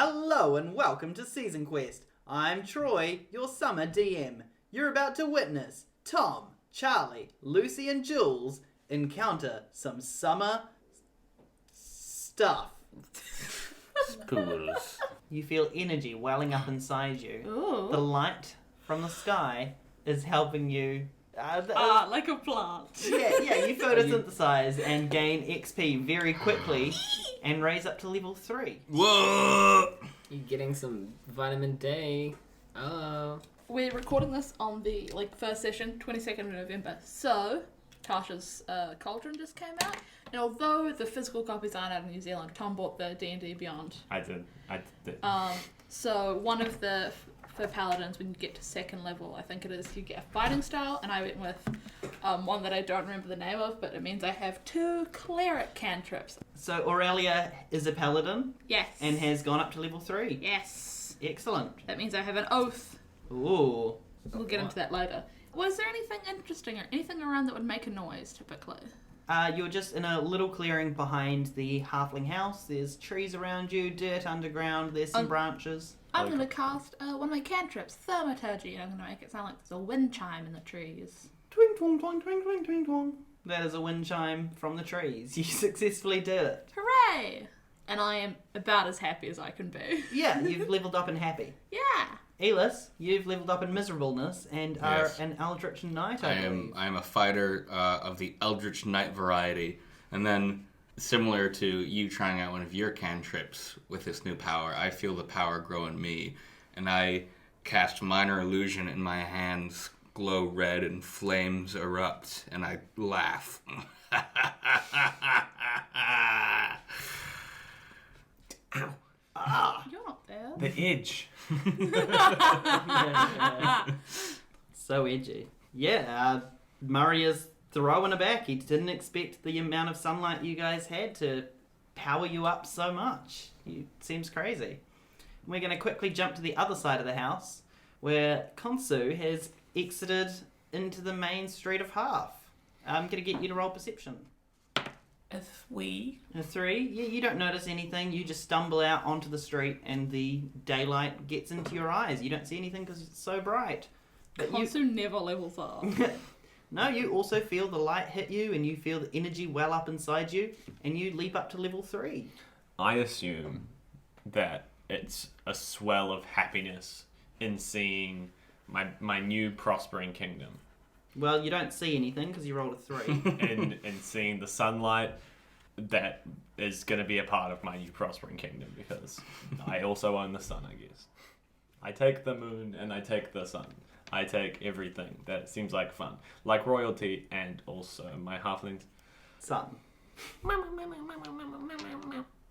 Hello and welcome to Season Quest. I'm Troy, your summer DM. You're about to witness Tom, Charlie, Lucy and Jules encounter some summer stuff. Schools. You feel energy welling up inside you. Ooh. The light from the sky is helping you... like a plant. Yeah, you photosynthesize and gain XP very quickly and raise up to level 3. Whoa! You're getting some vitamin D. Oh. We're recording this on the first session, 22nd of November. So, Tasha's Cauldron just came out. And although the physical copies aren't out in New Zealand, Tom bought the D&D Beyond. I did. So one of the, for Paladins, when you get to 2nd level, I think it is, you get a fighting style. And I went with one that I don't remember the name of, but it means I have 2 cleric cantrips. So Aurelia is a paladin. Yes. And has gone up to level 3. Yes. Excellent. That means I have an oath. Ooh. We'll get into that later. Was there anything interesting or anything around that would make a noise, typically? You're just in a little clearing behind the halfling house. There's trees around you, dirt underground, there's some branches. I'm going to cast one of my cantrips, Thaumaturgy, and I'm going to make it sound like there's a wind chime in the trees. Twing, twong, twong, twing, twing, twing, twong. That is a wind chime from the trees. You successfully did it. Hooray! And I am about as happy as I can be. Yeah, you've leveled up and happy. Yeah! Yllis, you've leveled up in miserableness and are Yes. an Eldritch Knight, I believe. I am a fighter of the Eldritch Knight variety. And then, similar to you trying out one of your cantrips with this new power, I feel the power grow in me. And I cast Minor Illusion and my hands glow red and flames erupt. And I laugh. Ow. You're not bad. The edge. So edgy. Yeah, Murray is throwing aback. He didn't expect the amount of sunlight you guys had to power you up so much. It seems crazy. We're going to quickly jump to the other side of the house, where Khonsu has exited into the main street of Half. I'm going to get you to roll perception. A 3. A 3? Yeah, you don't notice anything. You just stumble out onto the street and the daylight gets into your eyes. You don't see anything because it's so bright. But Khonsu never levels up. No, you also feel the light hit you and you feel the energy well up inside you and you leap up to level 3. I assume that it's a swell of happiness in seeing my new prospering kingdom. Well, you don't see anything because you rolled a 3. and seeing the sunlight that is going to be a part of my new prospering kingdom, because I also own the sun, I guess. I take the moon and I take the sun. I take everything that seems like fun. Like royalty and also my halflings. Sun.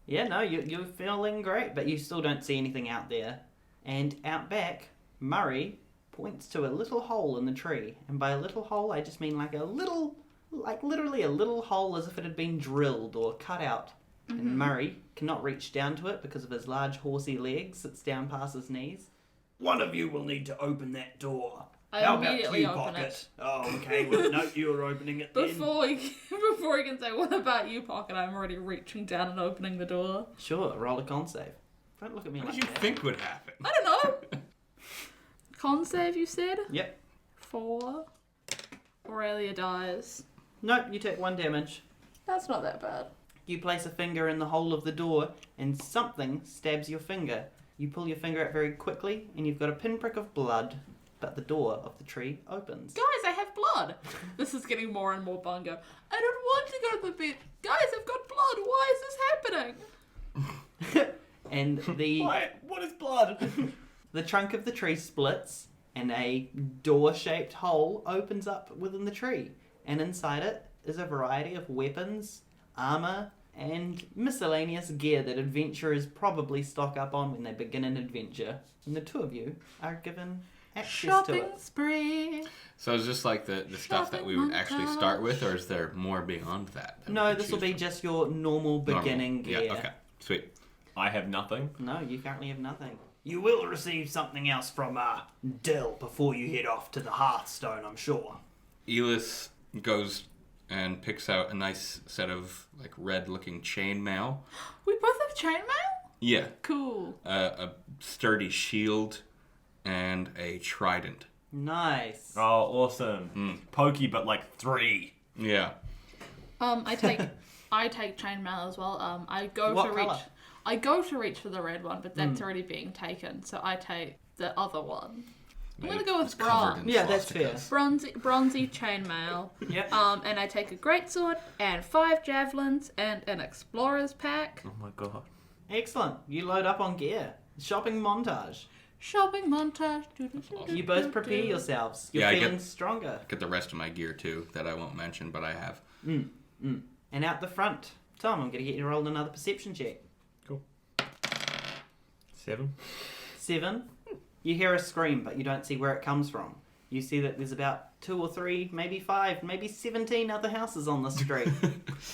Yeah, no, you're feeling great, but you still don't see anything out there. And out back, Murray points to a little hole in the tree. And by a little hole, I just mean like literally a little hole as if it had been drilled or cut out. Mm-hmm. And Murray cannot reach down to it because of his large horsey legs. It's down past his knees. One of you will need to open that door. I immediately open it. Oh, okay. Well, no, you're opening it then. Before he can say, what about you, Pocket? I'm already reaching down and opening the door. Sure, roll a con save. Don't look at me What like did you that. think would happen? I don't know. Con save, you said? Yep. 4. Aurelia dies. Nope, you take 1 damage. That's not that bad. You place a finger in the hole of the door and something stabs your finger. You pull your finger out very quickly and you've got a pinprick of blood, but the door of the tree opens. Guys, I have blood. This is getting more and more bungo. I don't want to go to the bed. Guys, I've got blood. Why is this happening? And the What is blood? the trunk of the tree splits and a door-shaped hole opens up within the tree. And inside it is a variety of weapons, armor, and miscellaneous gear that adventurers probably stock up on when they begin an adventure. And the 2 of you are given access Shopping to it. spree. So is this like the stuff that we would actually start with, or is there more beyond that? No, this will be just your normal beginning gear. Yeah, okay. Sweet. I have nothing. No, you currently have nothing. You will receive something else from Dill before you head off to the Hearthstone, I'm sure. Yllis goes and picks out a nice set of red-looking chainmail. We both have chainmail? Yeah. Cool. A sturdy shield and a trident. Nice. Oh, awesome. Pokey, but like 3. Yeah. I take chainmail as well. I go What to reach. colour? I go to reach for the red one, but that's already being taken, so I take the other one. I'm gonna go with It's covered bronze. in Yeah, that's fair. swastikas. Bronzy chainmail. Yep. And I take a greatsword and 5 javelins and an explorer's pack. Oh my god. Excellent. You load up on gear. Shopping montage. Shopping montage. You both prepare yourselves. You're Yeah, I feeling get- stronger. Get the rest of my gear too that I won't mention, but I have. And out the front, Tom, I'm going to get you to roll another perception check. 7. 7. You hear a scream, but you don't see where it comes from. You see that there's about 2 or 3, maybe 5, maybe 17 other houses on the street.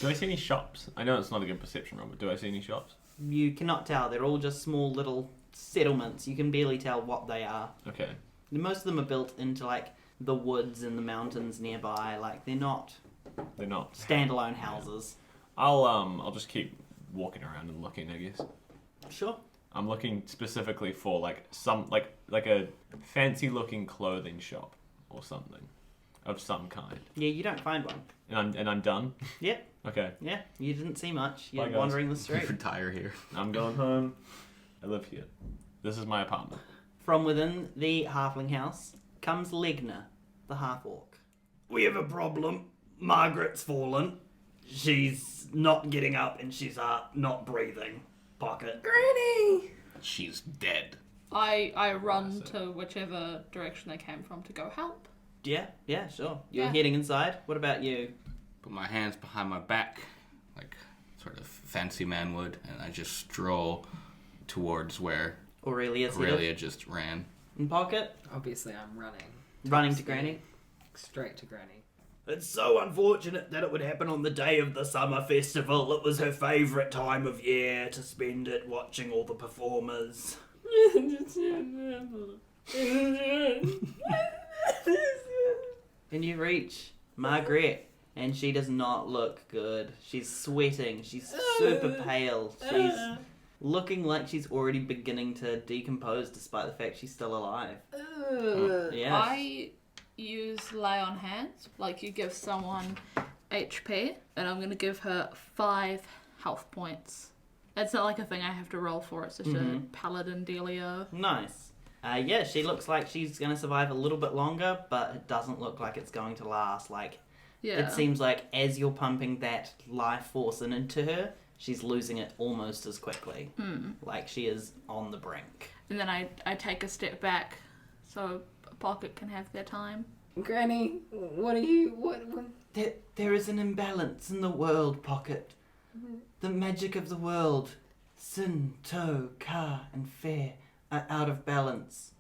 Do I see any shops? I know it's not a good perception roll, but do I see any shops? You cannot tell. They're all just small little settlements. You can barely tell what they are. Okay. Most of them are built into like the woods and the mountains nearby. Like they're not They're not. standalone houses. I'll just keep walking around and looking, I guess. Sure. I'm looking specifically for like some like a fancy looking clothing shop or something of some kind. Yeah, you don't find one. And I'm done. Yep. Okay. Yeah, you didn't see much. You're Bye, guys. wandering the street. Retire here. I'm going home. I live here. This is my apartment. From within the halfling house comes Legna, the half-orc. We have a problem. Margaret's fallen. She's not getting up and she's not breathing. Pocket. Granny! She's dead. I run to whichever direction they came from to go help. Yeah, sure. You're Yeah. heading inside. What about you? Put my hands behind my back, like sort of fancy man would, and I just stroll towards where Aurelia's Aurelia just ran. in Pocket. Obviously, I'm running. Running to Granny. Straight to Granny. It's so unfortunate that it would happen on the day of the summer festival. It was her favourite time of year to spend it watching all the performers. And you reach Margaret, and she does not look good. She's sweating. She's super pale. She's looking like she's already beginning to decompose despite the fact she's still alive. Yeah. I use lay on hands, like you give someone HP, and I'm gonna give her 5 health points. It's not like a thing I have to roll for, it's just a paladin dealio. Nice. Yeah, she looks like she's going to survive a little bit longer, but it doesn't look like it's going to last. Like, Yeah. it seems like as you're pumping that life force into her, she's losing it almost as quickly. Like, she is on the brink. And then I take a step back so Pocket can have their time. Granny, what are you... What? There is an imbalance in the world, Pocket. The magic of the world, Sin, To, Ka, and Fair, are out of balance.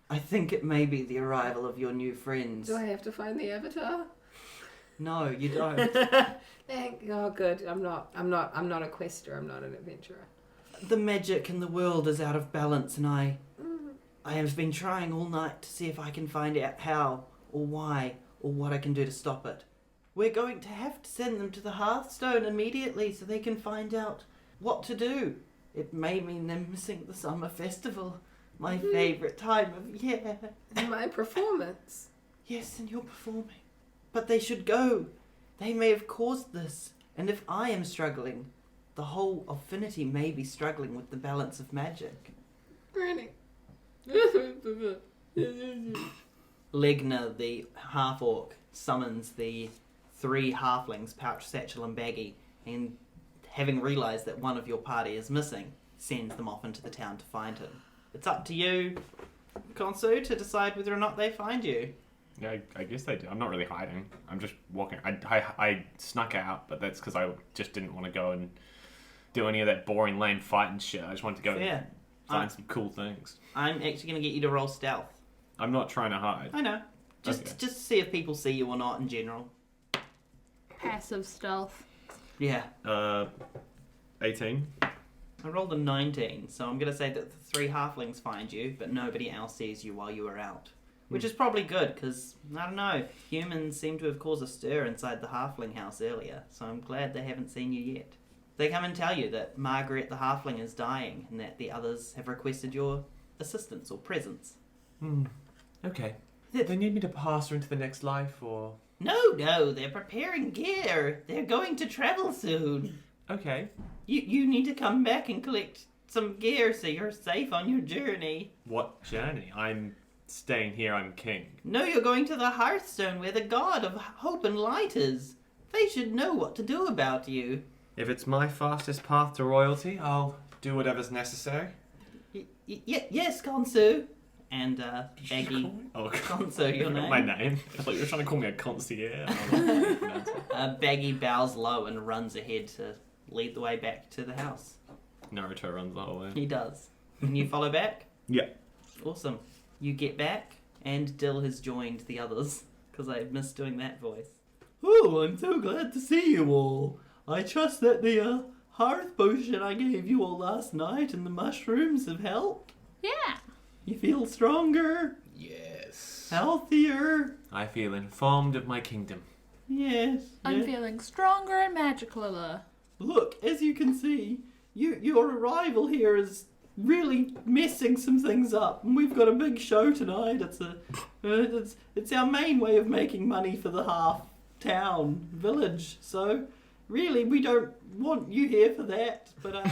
I think it may be the arrival of your new friends. Do I have to find the avatar? No, you don't. Oh, good. I'm not a quester. I'm not an adventurer. The magic in the world is out of balance, and I have been trying all night to see if I can find out how, or why, or what I can do to stop it. We're going to have to send them to the Hearthstone immediately so they can find out what to do. It may mean them missing the summer festival, my favourite time of year. My performance. Yes, and you're performing. But they should go. They may have caused this, and if I am struggling, the whole affinity may be struggling with the balance of magic. Granny. Legna, the half-orc, summons the 3 halflings, Pouch, Satchel and Baggy, and having realised that one of your party is missing, sends them off into the town to find him. It's up to you, Khonsu, to decide whether or not they find you. Yeah, I guess they do. I'm not really hiding. I'm just walking. I snuck out, but that's because I just didn't want to go and do any of that boring, lame fighting shit. I just wanted to go Fair. and find some cool things. I'm actually going to get you to roll stealth. I'm not trying to hide. I know. Just Okay. to see if people see you or not in general. Passive stealth. Yeah. 18. I rolled a 19, so I'm going to say that the 3 halflings find you, but nobody else sees you while you are out. Which is probably good, because, I don't know, humans seem to have caused a stir inside the halfling house earlier, so I'm glad they haven't seen you yet. They come and tell you that Margaret the halfling is dying and that the others have requested your assistance or presence. Okay. They need me to pass her into the next life, or... No, they're preparing gear. They're going to travel soon. Okay. You need to come back and collect some gear so you're safe on your journey. What journey? I'm staying here, I'm king. No, you're going to the Hearthstone where the god of hope and light is. They should know what to do about you. If it's my fastest path to royalty, I'll do whatever's necessary. Yes, Khonsu. And Baggy. Oh, Khonsu, your name? My name? I thought you were trying to call me a concierge. Baggy bows low and runs ahead to lead the way back to the house. Naruto runs the whole way. He does. And you follow back? Yeah. Awesome. You get back, and Dill has joined the others, because I missed doing that voice. Oh, I'm so glad to see you all. I trust that the hearth potion I gave you all last night and the mushrooms have helped. Yeah. You feel stronger, Yes. healthier. I feel informed of my kingdom. Yes. I'm yes. feeling stronger and magicaler. Look, as you can see, your arrival here is really messing some things up, and we've got a big show tonight. It's our main way of making money for the half town village. So really, we don't want you here for that, but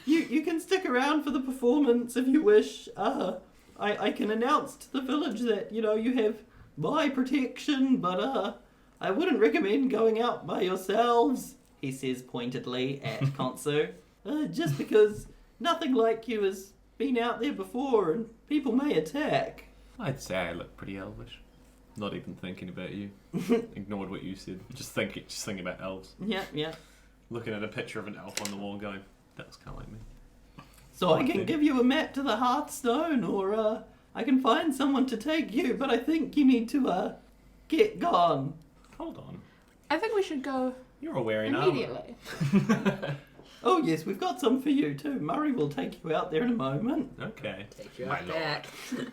you can stick around for the performance if you wish. I can announce to the village that you have my protection, but I wouldn't recommend going out by yourselves, he says pointedly at Khonsu, just because nothing like you has been out there before and people may attack. I'd say I look pretty elvish. Not even thinking about you. Ignored what you said. Just thinking about elves. Yeah. Looking at a picture of an elf on the wall going, that's kind of like me. So I can give you a map to the Hearthstone, or I can find someone to take you, but I think you need to get gone. Hold on. I think we should go You're all wearing armor. immediately. Oh yes, we've got some for you too. Murray will take you out there in a moment. Okay. Take you My out lord.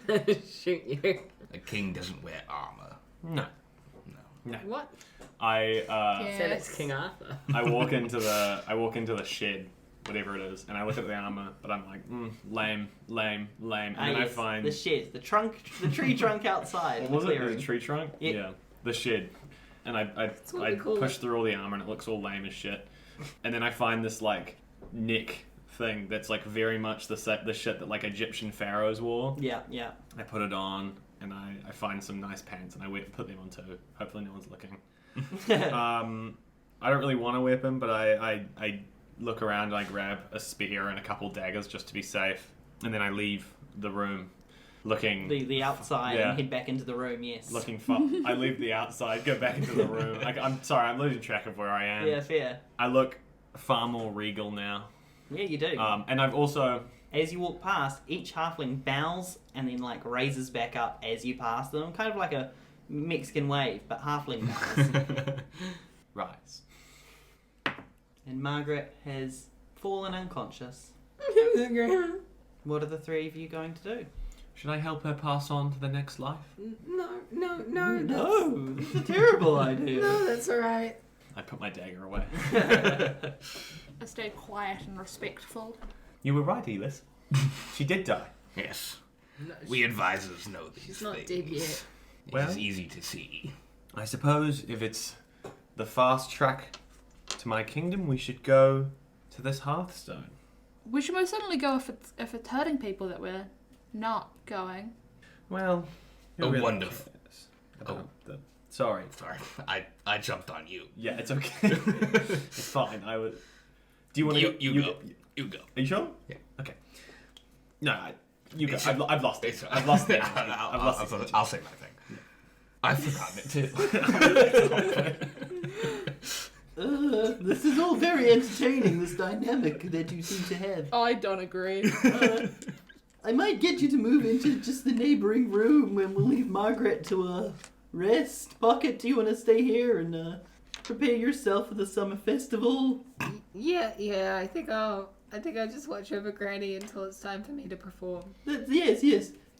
back. Shoot you. A king doesn't wear armor. No. No. What? I Yeah. Said it's King Arthur. I walk into the shed, whatever it is, and I look at the armor, but I'm like, lame, and then I Yes, find the shed, the tree trunk outside. what the was it? clearing. The tree trunk? Yeah. The shed. And I what we call push it. through all the armor and it looks all lame as shit. And then I find this like neck thing that's like very much the shit that like Egyptian pharaohs wore. Yeah. I put it on and I find some nice pants and I put them on too. Hopefully no one's looking. I don't really want a weapon, but I look around and I grab a spear and a couple daggers just to be safe. And then I leave the room looking... The outside Yeah. and head back into the room, yes. Looking fun. I leave the outside, go back into the room. I'm sorry, I'm losing track of where I am. Yeah, fair. I look far more regal now. Yeah, you do. And I've also... As you walk past, each halfling bows and then like raises back up as you pass them. Kind of like a Mexican wave, but halfling bows. Rise. And Margaret has fallen unconscious. What are the three of you going to do? Should I help her pass on to the next life? No. No, that's a terrible idea. No, that's alright. I put my dagger away. I stay quiet and respectful. You were right, Yllis. She did die. Yes. No, We advisors know these she's not things. dead yet. It Well- is easy to see. I suppose if it's the fast track to my kingdom, we should go to this Hearthstone. We should most certainly go if it's hurting people that we're not going. Well, who Oh, really wonderful. cares about the... Sorry. Sorry, I jumped on you. Yeah, it's okay. It's fine. Do you want to You go. You go. Are you sure? Yeah. Okay. No, you go. It's- I've lost it. It's- I've lost it. I'll say my thing. I've forgotten it too. This is all very entertaining, this dynamic that you seem to have. I don't agree. I might get you to move into just the neighbouring room and we'll leave Margaret to rest. Pokit, do you want to stay here and prepare yourself for the summer festival? Yeah. I think I'll just watch over Granny until it's time for me to perform. Yes.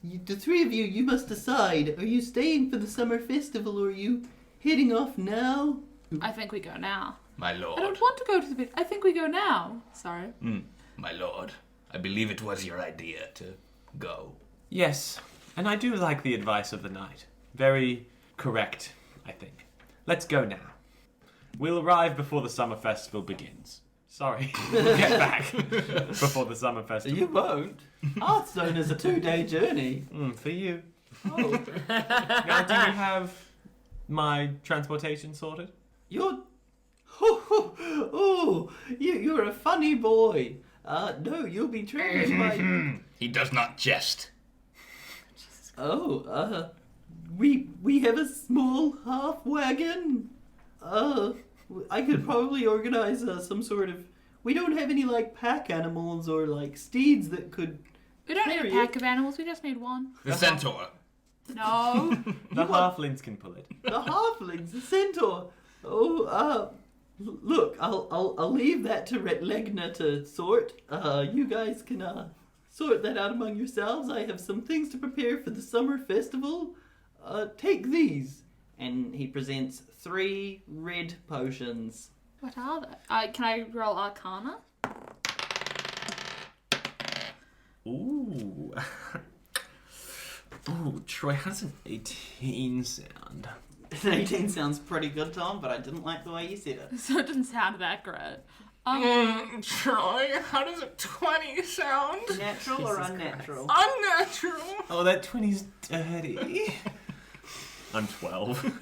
The three of you must decide. Are you staying for the summer festival or are you heading off now? I think we go now. My I lord. don't want to go to the bed. I think we go now. Sorry. My lord. I believe it was your idea to go. Yes, and I do like the advice of the knight. Very correct, I think. Let's go now. We'll arrive before the summer festival begins. Sorry, we'll get back before the summer festival. You won't. Hearthstone is a 2-day journey. For you. Oh, Now, do you have my transportation sorted? you're... Oh, you're a funny boy. No, you'll be traveling by... He does not jest. Oh, we have a small half wagon. I could probably organize some sort of... We don't have any, like, pack animals or, like, steeds that could... We don't need a pack of animals. We just need one. The centaur. No. The halflings can pull it. The halflings, the centaur. Oh, look, I'll leave that to Retlegna to sort. You guys can, sort that out among yourselves. I have some things to prepare for the summer festival. Take these. And he presents 3 red potions. What are they? Can I roll Arcana? Ooh. Ooh, Troy, how does an 18 sound? An 18 sounds pretty good, Tom, but I didn't like the way you said it. So it didn't sound that great. Troy, how does a 20 sound? Natural or unnatural? Unnatural. Oh, that 20's dirty. I'm 12.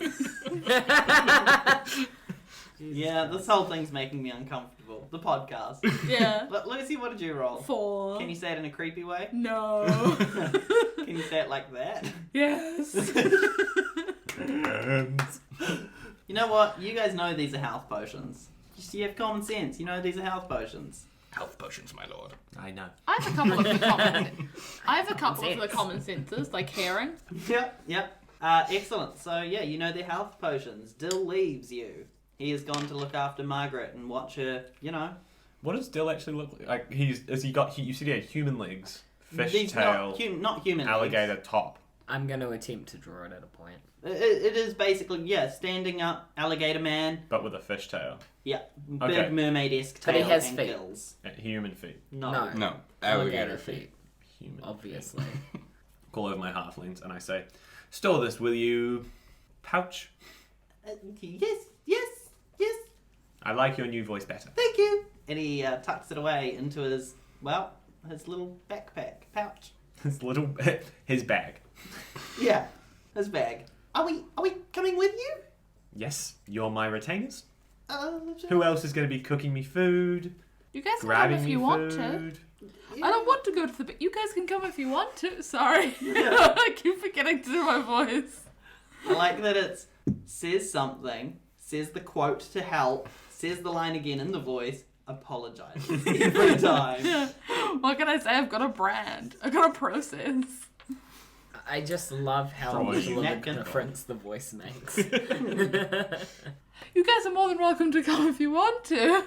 Yeah, this whole thing's making me uncomfortable. The podcast. Yeah. But Lucy, what did you roll? 4. Can you say it in a creepy way? No. Can you say it like that? Yes. You know what? You guys know these are health potions. You have common sense. You know these are health potions. Health potions, my lord. I know. I have a couple of the common senses, like hearing. Yep. Excellent. So yeah, you know they're health potions. Dill leaves you. He has gone to look after Margaret and watch her, you know. What does Dill actually look like? Like you said he had human legs, fish These tail, not human alligator legs. top. I'm going to attempt to draw it at a point. It is basically, yeah, standing up, alligator man. But with a fish tail. Yeah, Okay. big mermaid-esque But he tail has and feet. gills. Human feet. No. No, alligator feet. Human. Obviously. Call over my halflings and I say, "Store this, will you? Pouch. Yes. I like your new voice better." Thank you. And he tucks it away into his little backpack pouch. His bag. Yeah, his bag. Are we coming with you? Yes, you're my retainers. Uh, Who else is going to be cooking me food? You guys can come Grabbing if me you want to. food? I don't want to go to the bed. You guys can come if you want to. Sorry. Yeah. I keep forgetting to do my voice. I like that it says something, says the quote to help, says the line again in the voice, apologizes every time. What can I say? I've got a brand. I've got a process. I just love how Troy. little of a Napkin. difference the voice makes. You guys are more than welcome to come if you want to.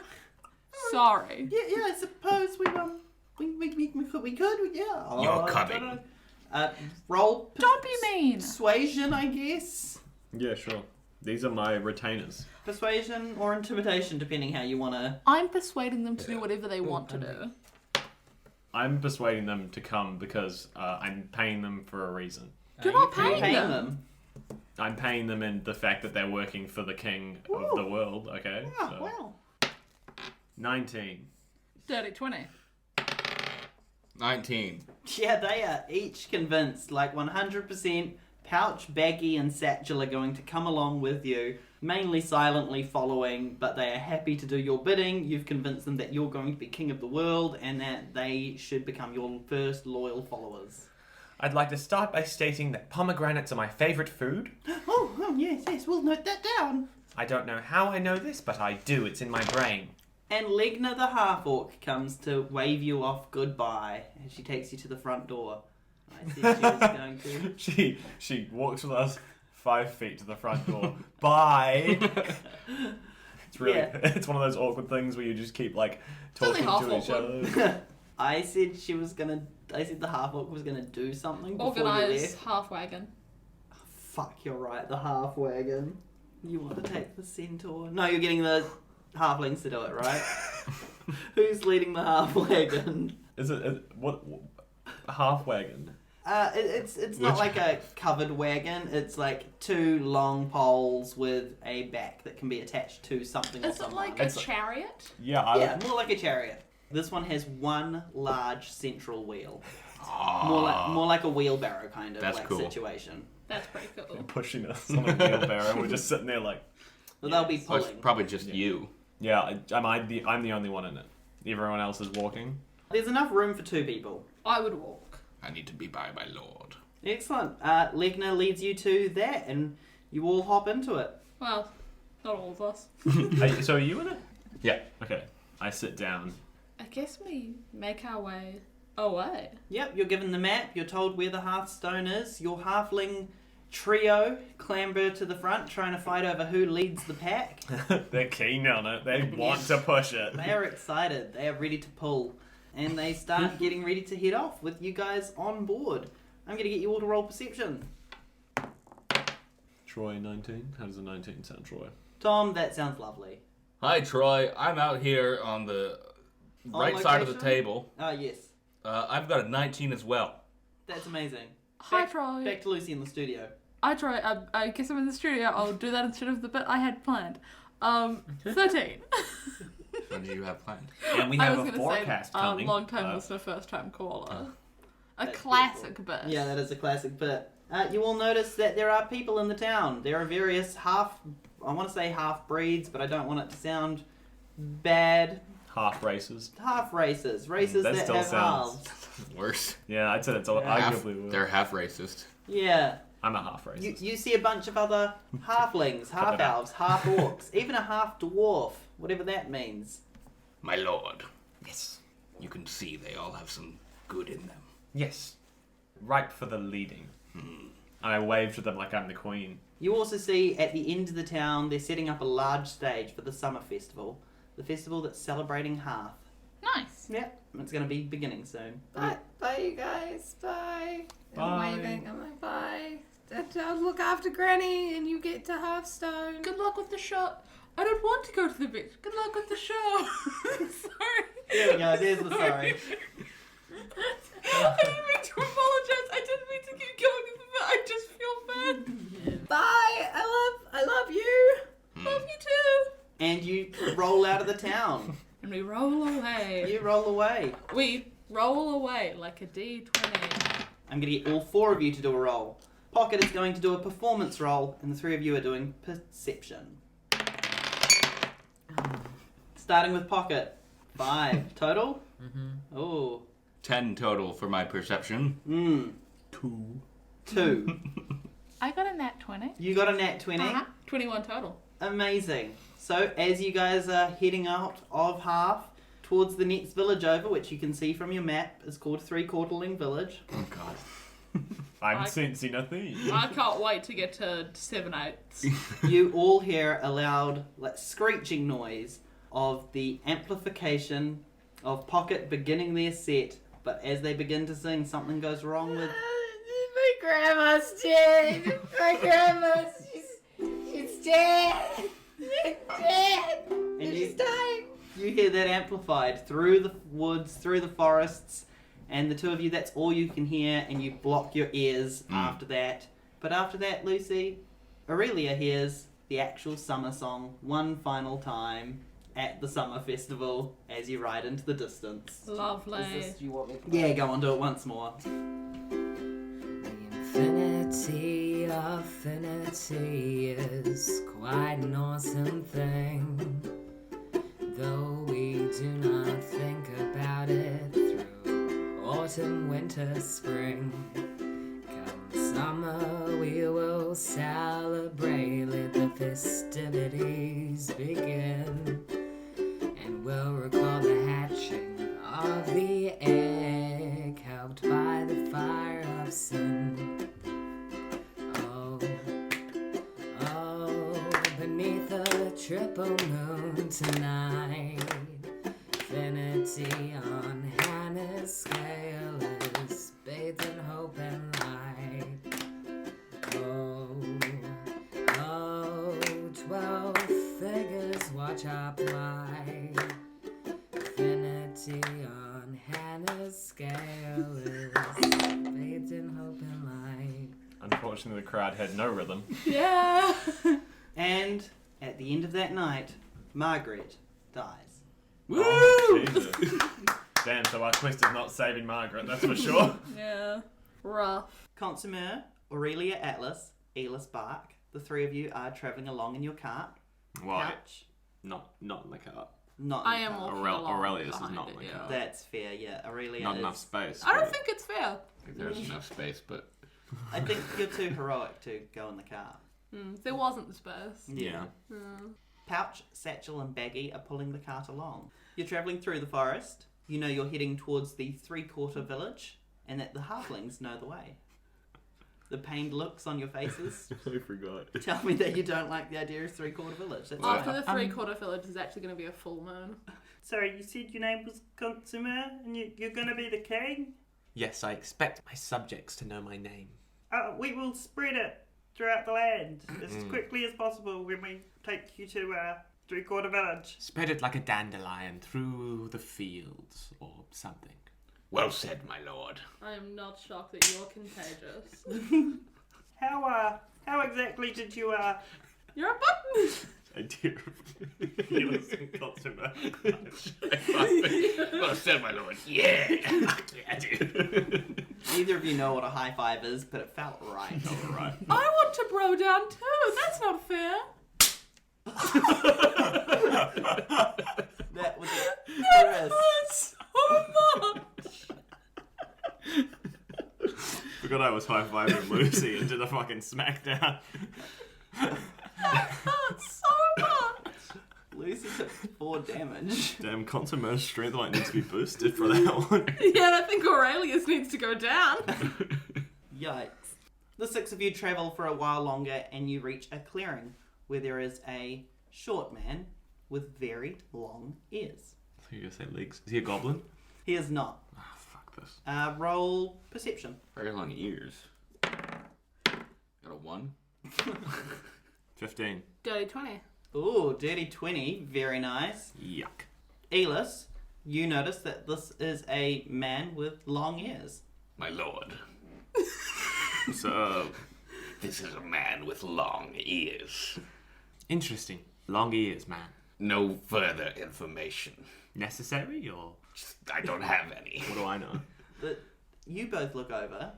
Sorry. Yeah, I suppose we could, yeah. You're coming. Roll Don't be mean. persuasion, I guess. Yeah, sure. These are my retainers. Persuasion or intimidation, depending how you want to. I'm persuading them to do whatever they want to do. I'm persuading them to come because I'm paying them for a reason. You're not You're paying paying them. them. I'm paying them in the fact that they're working for the king of Ooh. the world, okay? Oh, So, wow. 19. Dirty 20. 19. Yeah, they are each convinced, like 100%, Pouch, Baggy, and Satchel are going to come along with you, mainly silently following, but they are happy to do your bidding. You've convinced them that you're going to be king of the world and that they should become your first loyal followers. I'd like to start by stating that pomegranates are my favourite food. Oh, yes, we'll note that down. I don't know how I know this, but I do. It's in my brain. And Legna the half-orc comes to wave you off goodbye, and she takes you to the front door. I said she was going to. She walks with us 5 feet to the front door. Bye. It's really it's one of those awkward things where you just keep like talking only to half each other. I said the half-orc was gonna do something before you Organize left. half wagon. Fuck, you're right, the half wagon. You want to take the centaur? No, you're getting the halflings to do it, right? Who's leading the half wagon? Is it what half wagon? It's not like a covered wagon. It's like 2 long poles with a back that can be attached to something or Is it someone. like a chariot? Yeah, Yeah, more like a chariot. This one has 1 large central wheel. More like a wheelbarrow kind of That's cool. situation. That's pretty cool. They're pushing us on a wheelbarrow. We're just sitting there like. Well, they'll be Oh, it's pulling. probably just you. Yeah, I'm the only one in it. Everyone else is walking. There's enough room for 2 people. I would walk. I need to be by my lord. Excellent. Legna leads you to that, and you all hop into it. Well, not all of us. So are you in it? Yeah. Okay. I sit down. I guess we make our way away. Yep, you're given the map. You're told where the Hearthstone is. Your halfling trio clamber to the front, trying to fight over who leads the pack. They're keen on it. They want to push it. They are excited. They are ready to pull. And they start getting ready to head off with you guys on board. I'm going to get you all to roll perception. Troy 19. How does a 19 sound, Troy? Tom, that sounds lovely. Hi, Troy. I'm out here on the right side of the location? table. Yes. I've got a 19 as well. That's amazing. Hi, Troy. Back to Lucy in the studio. Hi, Troy. I guess I'm in the studio. I'll do that instead of the bit I had planned. 13. What do you have planned? And we I have was a going to forecast say, coming. long time listener, first time caller. A That's classic bit. Yeah, that is a classic bit. You will notice that there are people in the town. There are various I want to say half breeds, but I don't want it to sound bad. Half races. Half races. Races That that still have sounds- halves. Worse. Yeah, I'd say that's arguably worse. They're half racist. Yeah. I'm a half racist. You see a bunch of other halflings, half elves, half orcs, even a half dwarf, whatever that means. My lord. Yes. You can see they all have some good in them. Yes. Ripe for the leading. And I wave to them like I'm the queen. You also see at the end of the town, they're setting up a large stage for the summer festival. The festival that's celebrating Hearth. Nice. Yeah, it's going to be beginning soon. Bye, you guys. Bye. Bye. I'm waving. I'm like, bye. I'll look after Granny, and you get to Hearthstone. Good luck with the show. I don't want to go to the beach. Good luck with the show. Sorry. There we go, there's the sorry. I didn't mean to apologize. I didn't mean to keep going with the bit. I just feel bad. Bye. I love you. Love you too. And you roll out of the town. And we roll away. You roll away. We roll away like a D20. I'm going to get all 4 of you to do a roll. Pocket is going to do a performance roll, and the 3 of you are doing perception. Starting with Pocket. 5 total? Mm-hmm. Oh. 10 total for my perception. 2. I got a nat 20. You got a nat 20. 21 total. Amazing. So as you guys are heading out of Hearth towards the next village over, which you can see from your map, is called 3-Quarterling Village. Oh, God. I'm sensing a theme. I can't wait to get to 7/8. You all hear a loud, screeching noise of the amplification of Pocket beginning their set, but as they begin to sing, something goes wrong with... My grandma's dead. My grandma's she's dead. She's dead. And She's dying. You hear that amplified through the woods, through the forests, and the 2 of you, that's all you can hear, and you block your ears after that. But after that, Lucy, Aurelia hears the actual summer song one final time at the summer festival as you ride into the distance. Lovely. Do you want me to Yeah, go on, do it once more. Infinity of finity is quite an awesome thing. Though we do not think about it through autumn, winter, spring. Come summer, we will celebrate, let the festivities begin. And we'll recall the hatching of the egg, helped by the fire of sun. Oh, beneath a triple moon tonight, infinity on Hannah's scale is bathed in hope and light. Oh, 12 figures watch our plight. light. Unfortunately, the crowd had no rhythm. Yeah. And at the end of that night, Margaret dies. Woo! Oh, Jesus. Damn, so our quest is not saving Margaret, that's for sure. Yeah. Rough. Khonsu-Mer, Aurelia, Atlas, Yllis, Barc. The three of you are travelling along in your cart. Why? Pouch. Not in the car. Not in I the am cart. walking along Aurelius is behind not it, in the yeah. car. That's fair, yeah. Aurelia Not is... enough space. I don't think it's fair. There's enough space, but I think you're too heroic to go in the car. There wasn't the space. Yeah. Pouch, Satchel and Baggy are pulling the cart along. You're travelling through the forest. You know you're heading towards the three-quarter village and that the halflings know the way. The pained looks on your faces I forgot. tell me that you don't like the idea of three-quarter village. That's After fine. the three-quarter village is actually going to be a full moon. Sorry, you said your name was Khonsu-Mer and you're going to be the king? Yes, I expect my subjects to know my name. We will spread it throughout the land as quickly as possible when we take you to three-quarter village. Spread it like a dandelion through the fields or something. well said, my lord. I am not shocked that you're contagious. How exactly did you You're a button! Idea of Yllis and Khonsu-Mer. Well said, my lord. Yeah. Yeah, dude. Neither of you know what a high five is, but it felt right. Alright. I want to bro down too. That's not fair. That was That hurts so much. Forgot I was high-fiving Lucy into the fucking smackdown. That hurts so much. Lucy took 4 damage. Damn, Khonsu-Mer's strength might need to be boosted for that one. Yeah, and I think Aurelius needs to go down. Yikes. The 6 of you travel for a while longer and you reach a clearing where there is a short man with very long ears. I think you're gonna say legs. Is he a goblin? He is not. Ah, fuck this. Roll perception. Very long ears. Got a 1. 15. Dirty 20. Ooh, dirty 20. Very nice. Yuck. Yllis, you notice that this is a man with long ears. My lord, So, this is a man with long ears. Interesting. Long ears, man. No further information. Necessary or? I don't have any. what do I know? But you both look over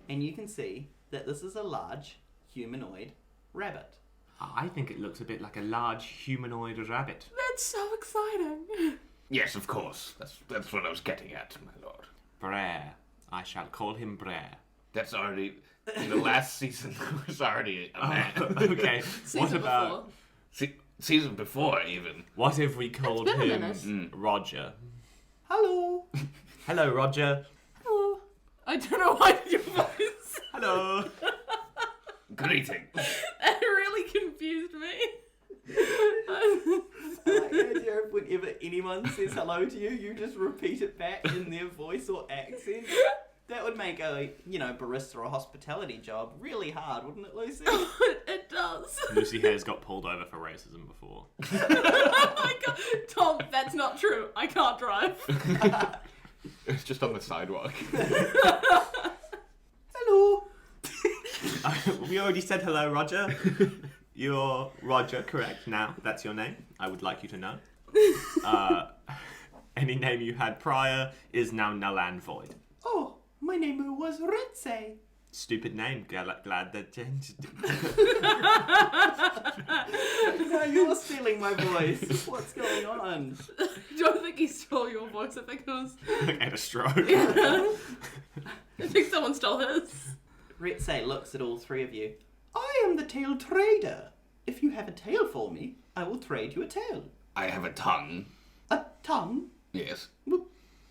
and you can see that this is a large humanoid rabbit. I think it looks a bit like a large humanoid rabbit. That's so exciting. Yes, of course. That's what I was getting at, my lord. Brer. I shall call him Brer. That's already... In the last season, there was already a man. Okay. What Season about? before. Season before, even. What if we called been a him minute. Roger? Hello. Hello, Roger. Hello. I don't know why did your voice. Hello. Greeting. That really confused me. I like the idea of whenever anyone says hello to you, you just repeat it back in their voice or accent. That would make a, barista or hospitality job really hard, wouldn't it, Lucy? It does. Lucy has got pulled over for racism before. I can't. Tom, that's not true. I can't drive. It's just on the sidewalk. Hello. We already said hello, Roger. You're Roger, correct? Now, that's your name. I would like you to know. Any name you had prior is now null and void. Oh, my name was Ritze. Stupid name. Glad that changed. No, you're stealing my voice. What's going on? I don't think he stole your voice. I think it was. I had a stroke. I think someone stole his. Ritze looks at all 3 of you. I am the tail trader. If you have a tail for me, I will trade you a tail. I have a tongue. A tongue? Yes. Well,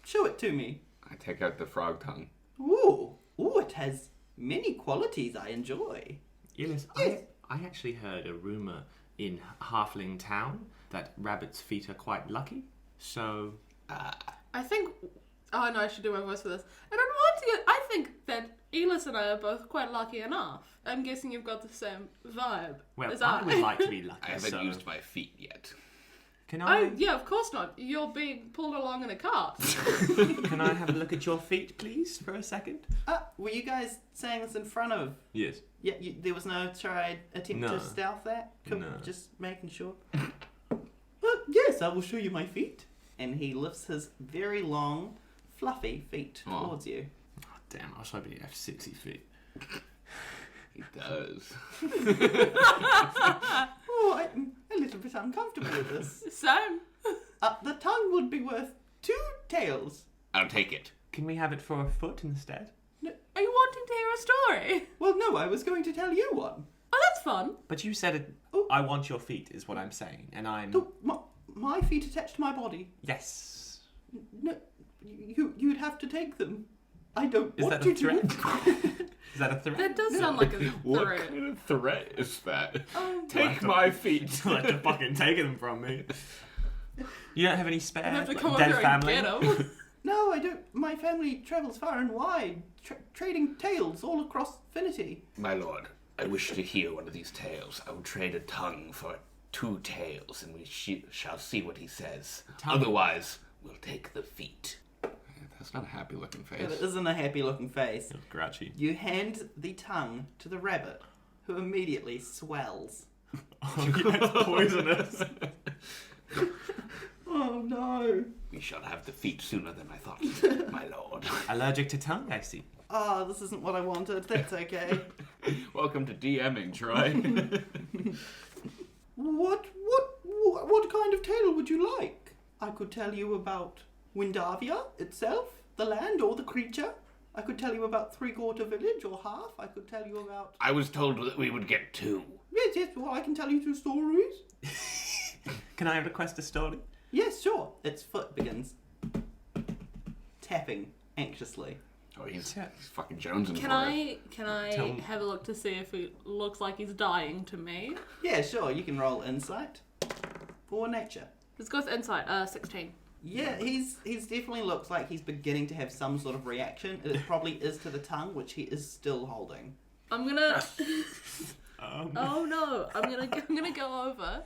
show it to me. I take out the frog tongue. Ooh, it has many qualities I enjoy. Yllis, Yes. I actually heard a rumour in Halfling Town that rabbits' feet are quite lucky. So, I think. Oh no, I should do my voice for this. I don't want to. I think that Yllis and I are both quite lucky enough. I'm guessing you've got the same vibe well, as I would like to be lucky. I haven't so used my feet yet. Can I Yeah, of course not. You're being pulled along in a cart. can I have a look at your feet, please, for a second? Were you guys saying this in front of? Yes. Yeah, there was no attempt No. to stealth that? No. Just making sure. Yes, I will show you my feet. And he lifts his very long, fluffy feet Oh. towards you. Oh, damn, I was hoping you'd have 60 feet. He does. Oh, I'm a little bit uncomfortable with this. Same. The tongue would be worth 2 tails. I'll take it. Can we have it for a foot instead? Are you wanting to hear a story? Well, no, I was going to tell you one. Oh, that's fun. But you said it. Oh. I want your feet, is what I'm saying, and I'm. So, my feet attached to my body. Yes. No, you'd have to take them. I don't Is want that a you to. threat? Is that a threat? That does sound like a What threat. kind of threat is that? Oh, Take my feet. Like to fucking take them from me. You don't have any spare I have to like, come dead over family? and get him. No, I don't. My family travels far and wide, trading tales all across Finity. My lord, I wish to hear one of these tales. I will trade a tongue for 2 tails, and we shall see what he says. Tongue. Otherwise, we'll take the feet. That's not a happy-looking But it face. isn't a happy-looking face. You're grouchy. You hand the tongue to the rabbit, who immediately swells. Oh, yeah, it's poisonous. Oh no! We shall have the feet sooner than I thought, my lord. Allergic to tongue, I see. Ah, this isn't what I wanted. That's okay. Welcome to DMing, Troy. What kind of tale would you like? I could tell you about Windavia itself, the land or the creature. I could tell you about Three-Quarter Village or half. I could tell you about... I was told that we would get 2. Yes, well, I can tell you 2 stories. Can I request a story? Yes, sure. Its foot begins tapping anxiously. Oh, he's fucking jonesing Can for it. I Tell me. have a look to see if he looks like he's dying to me? Yeah, sure. You can roll insight or nature. Let's go with insight. 16. Yeah, he's definitely looks like he's beginning to have some sort of reaction. It probably is to the tongue, which he is still holding. I'm gonna. Um, Oh no! I'm gonna go over,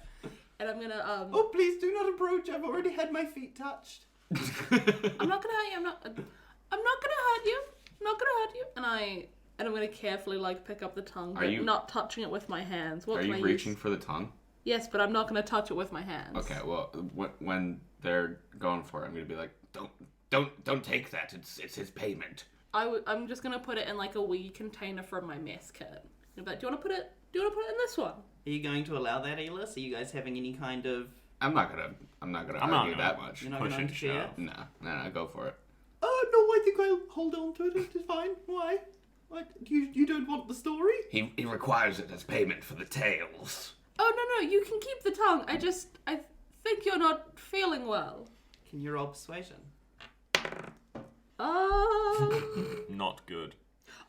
and I'm gonna Oh, please do not approach. I've already had my feet touched. I'm not gonna hurt you. I'm not gonna hurt you. I'm not gonna hurt you. And I'm gonna carefully pick up the tongue, Are but you- not touching it with my hands. What Are can you I reaching use? for the tongue? Yes, but I'm not gonna touch it with my hands. Okay, well, when they're going for it, I'm gonna be like, don't take that. It's his payment. I'm just gonna put it in a wee container from my mess kit. But do you want to put it in this one? Are you going to allow that, Yllis? Are you guys having any kind of... I'm not gonna I'm not argue gonna that much. You're not Push going it to to share? shove. No, go for it. Oh, no, I think I'll hold on to it. It's fine. Why? You don't want the story? He requires it as payment for the tails. Oh no, you can keep the tongue. I think you're not feeling well. Can you roll persuasion? Not good.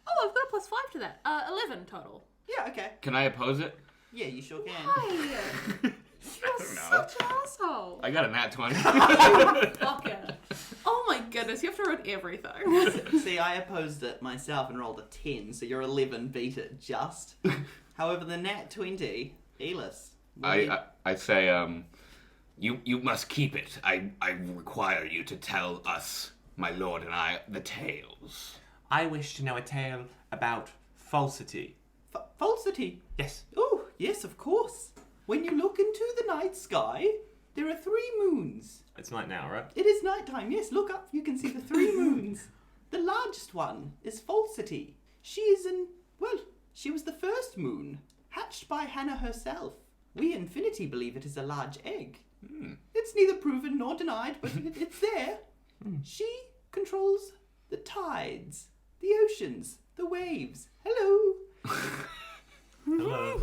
Oh, I've got a +5 to that. 11 total. Yeah, okay. Can I oppose it? Yeah, you sure can. Why? You're don't know. such an asshole. I got a nat 20. Fucker. Oh my goodness, you have to ruin everything. See, I opposed it myself and rolled a 10, so your 11 beat it just. However, the nat 20, Yllis. I say, you must keep it. I require you to tell us, my lord and I, the tales. I wish to know a tale about falsity. Falsity. Yes. Oh, yes, of course. When you look into the night sky, there are 3 moons. It's night now, right? It is nighttime. Yes, look up. You can see the 3 moons. The largest one is Falsity. She was the first moon, hatched by Hannah herself. We Infinity believe it is a large egg. It's neither proven nor denied, but it's there. She controls the tides, the oceans, the waves. Hello. Hello.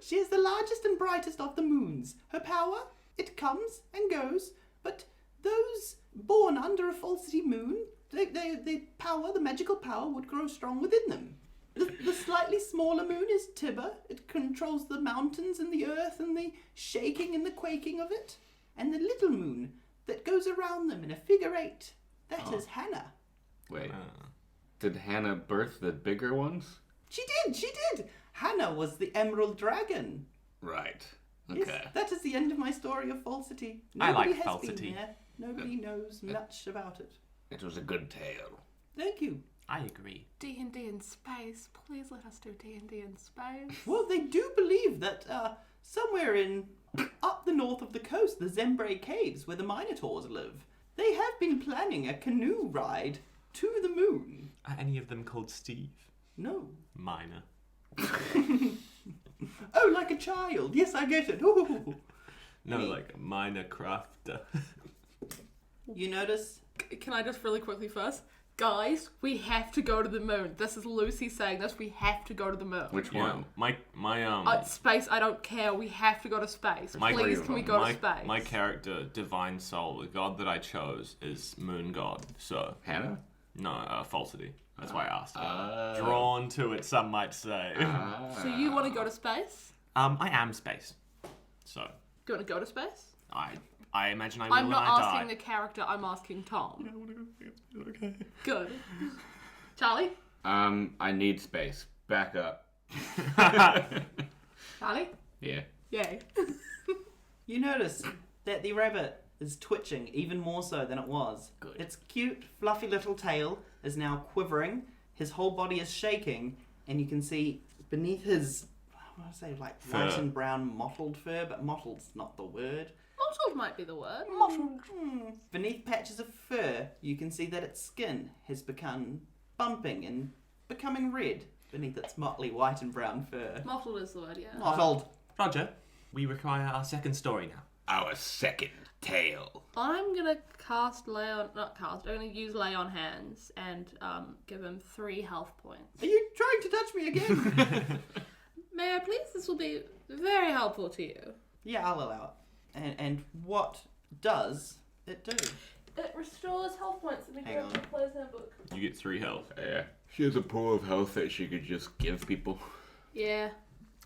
She is the largest and brightest of the moons. Her power, it comes and goes, but those born under a Falsity moon, the power, the magical power, would grow strong within them. The slightly smaller moon is Tiber. It controls the mountains and the earth and the shaking and the quaking of it. And the little moon that goes around them in a figure 8, that is Hannah. Wait, did Hannah birth the bigger ones? She did. Hannah was the Emerald Dragon. Right. Yes, Okay. that is the end of my story of falsity. I like Nobody has falsity. been there. Nobody knows much about it. It was a good tale. Thank you. I agree. D&D in space. Please let us do D&D in space. Well, they do believe that somewhere in up the north of the coast, the Zembre Caves, where the Minotaurs live, they have been planning a canoe ride to the moon. Are any of them called Steve? No. Minor. Oh, like a child. Yes, I get it. Ooh. No, like a minor crafter. You notice? Can I just really quickly first? Guys, we have to go to the moon. This is Lucy saying this. We have to go to the moon. Which Yeah, one? my Space, I don't care. We have to go to space. My- Please, can we go my, to space? my character, Divine Soul, the god that I chose is Moon God. So Hannah? no, falsity. That's why I asked. Drawn to it, some might say. So you want to go to space? I am space. So Do you want to go to space? I imagine I will I'm when not I asking die. the character. I'm asking Tom. I want to go. Okay. Good. Charlie? I need space. Back up. Charlie? Yeah. Yay. You notice that the rabbit is twitching even more so than it was. Good. Its cute, fluffy little tail is now quivering. His whole body is shaking, and you can see beneath his, I want to say like Fur. white and brown mottled fur, but mottled's not the word. Mottled might be the word. Beneath patches of fur, you can see that its skin has become bumping and becoming red beneath its motley white and brown fur. Mottled is the word, yeah. Mottled. Roger, we require our second story now. Our second tale. I'm gonna cast I'm gonna use Lay on Hands and give him 3 health points. Are you trying to touch me again? May I please? This will be very helpful to you. Yeah, I'll allow it. And what does it do? It restores health points in the Hang on. player's handbook. You get 3 health. Yeah. She has a pool of health that she could just give people. Yeah.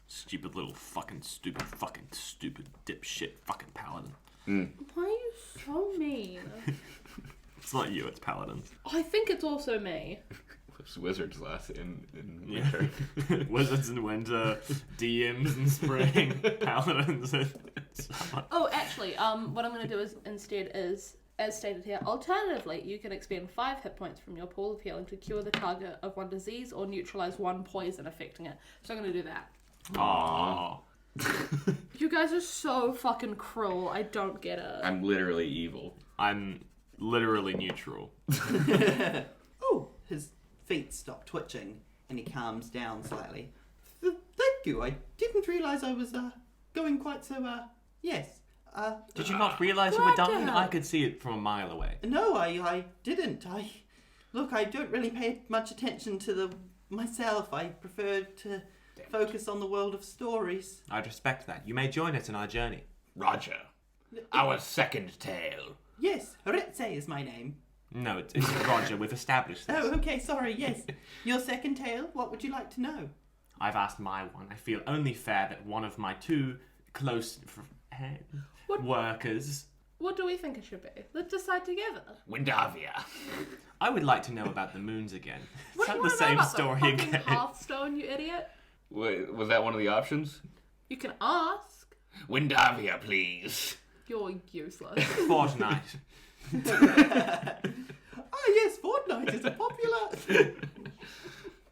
Stupid little fucking stupid dipshit fucking paladin. Why are you so mean? It's not you, it's paladins. I think it's also me. It's wizard's last in Yeah. winter. Wizards in winter, DMs in spring, paladins in summer. Oh, actually, what I'm gonna do is instead is, as stated here, alternatively, you can expend 5 hit points from your pool of healing to cure the target of 1 disease or neutralize 1 poison affecting it. So I'm gonna do that. Aww. You guys are so fucking cruel. I don't get it. I'm literally evil. I'm literally neutral. Oh, his feet stop twitching and he calms down slightly. Thank you. I didn't realise I was going quite so. Yes. Did you not realise you were What the dying? hell? I could see it from a mile away. No, I didn't. I don't really pay much attention to myself. I prefer to focus on the world of stories. I'd respect that. You may join us in our journey. Roger. Our second tale. Yes, Retze is my name. No, it's Roger. We've established this. Oh, okay, sorry, yes. Your second tale, what would you like to know? I've asked my one. I feel only fair that one of my 2 close What? workers. What do we think it should be? Let's decide together. Windavia. I would like to know about the moons again. What Is do that you the want to know same about story the fucking again? Hearthstone, you idiot? Wait, was that one of the options? You can ask. Windavia, please. You're useless. Fortnite. Ah, yes, Fortnite is a popular...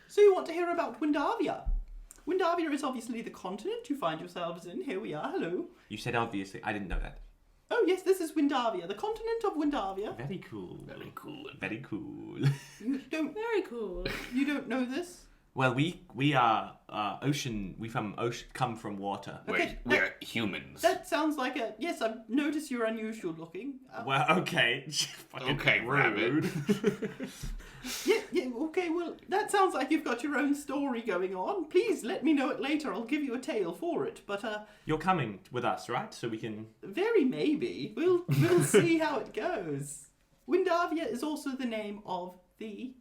So you want to hear about Windavia? Windavia is obviously the continent you find yourselves in. Here we are, hello. You said obviously. I didn't know that. Oh, yes, this is Windavia, the continent of Windavia. Very cool. Very cool. Very cool. You Very cool. don't know this? Well, we are ocean. We come from water. Okay, We're humans. That sounds like a... Yes, I've noticed you're unusual looking. Well, okay. Fucking Okay, rude. Yeah, okay, well, that sounds like you've got your own story going on. Please let me know it later. I'll give you a tale for it. But, You're coming with us, right? So we can. very maybe. We'll see how it goes. Windavia is also the name of the...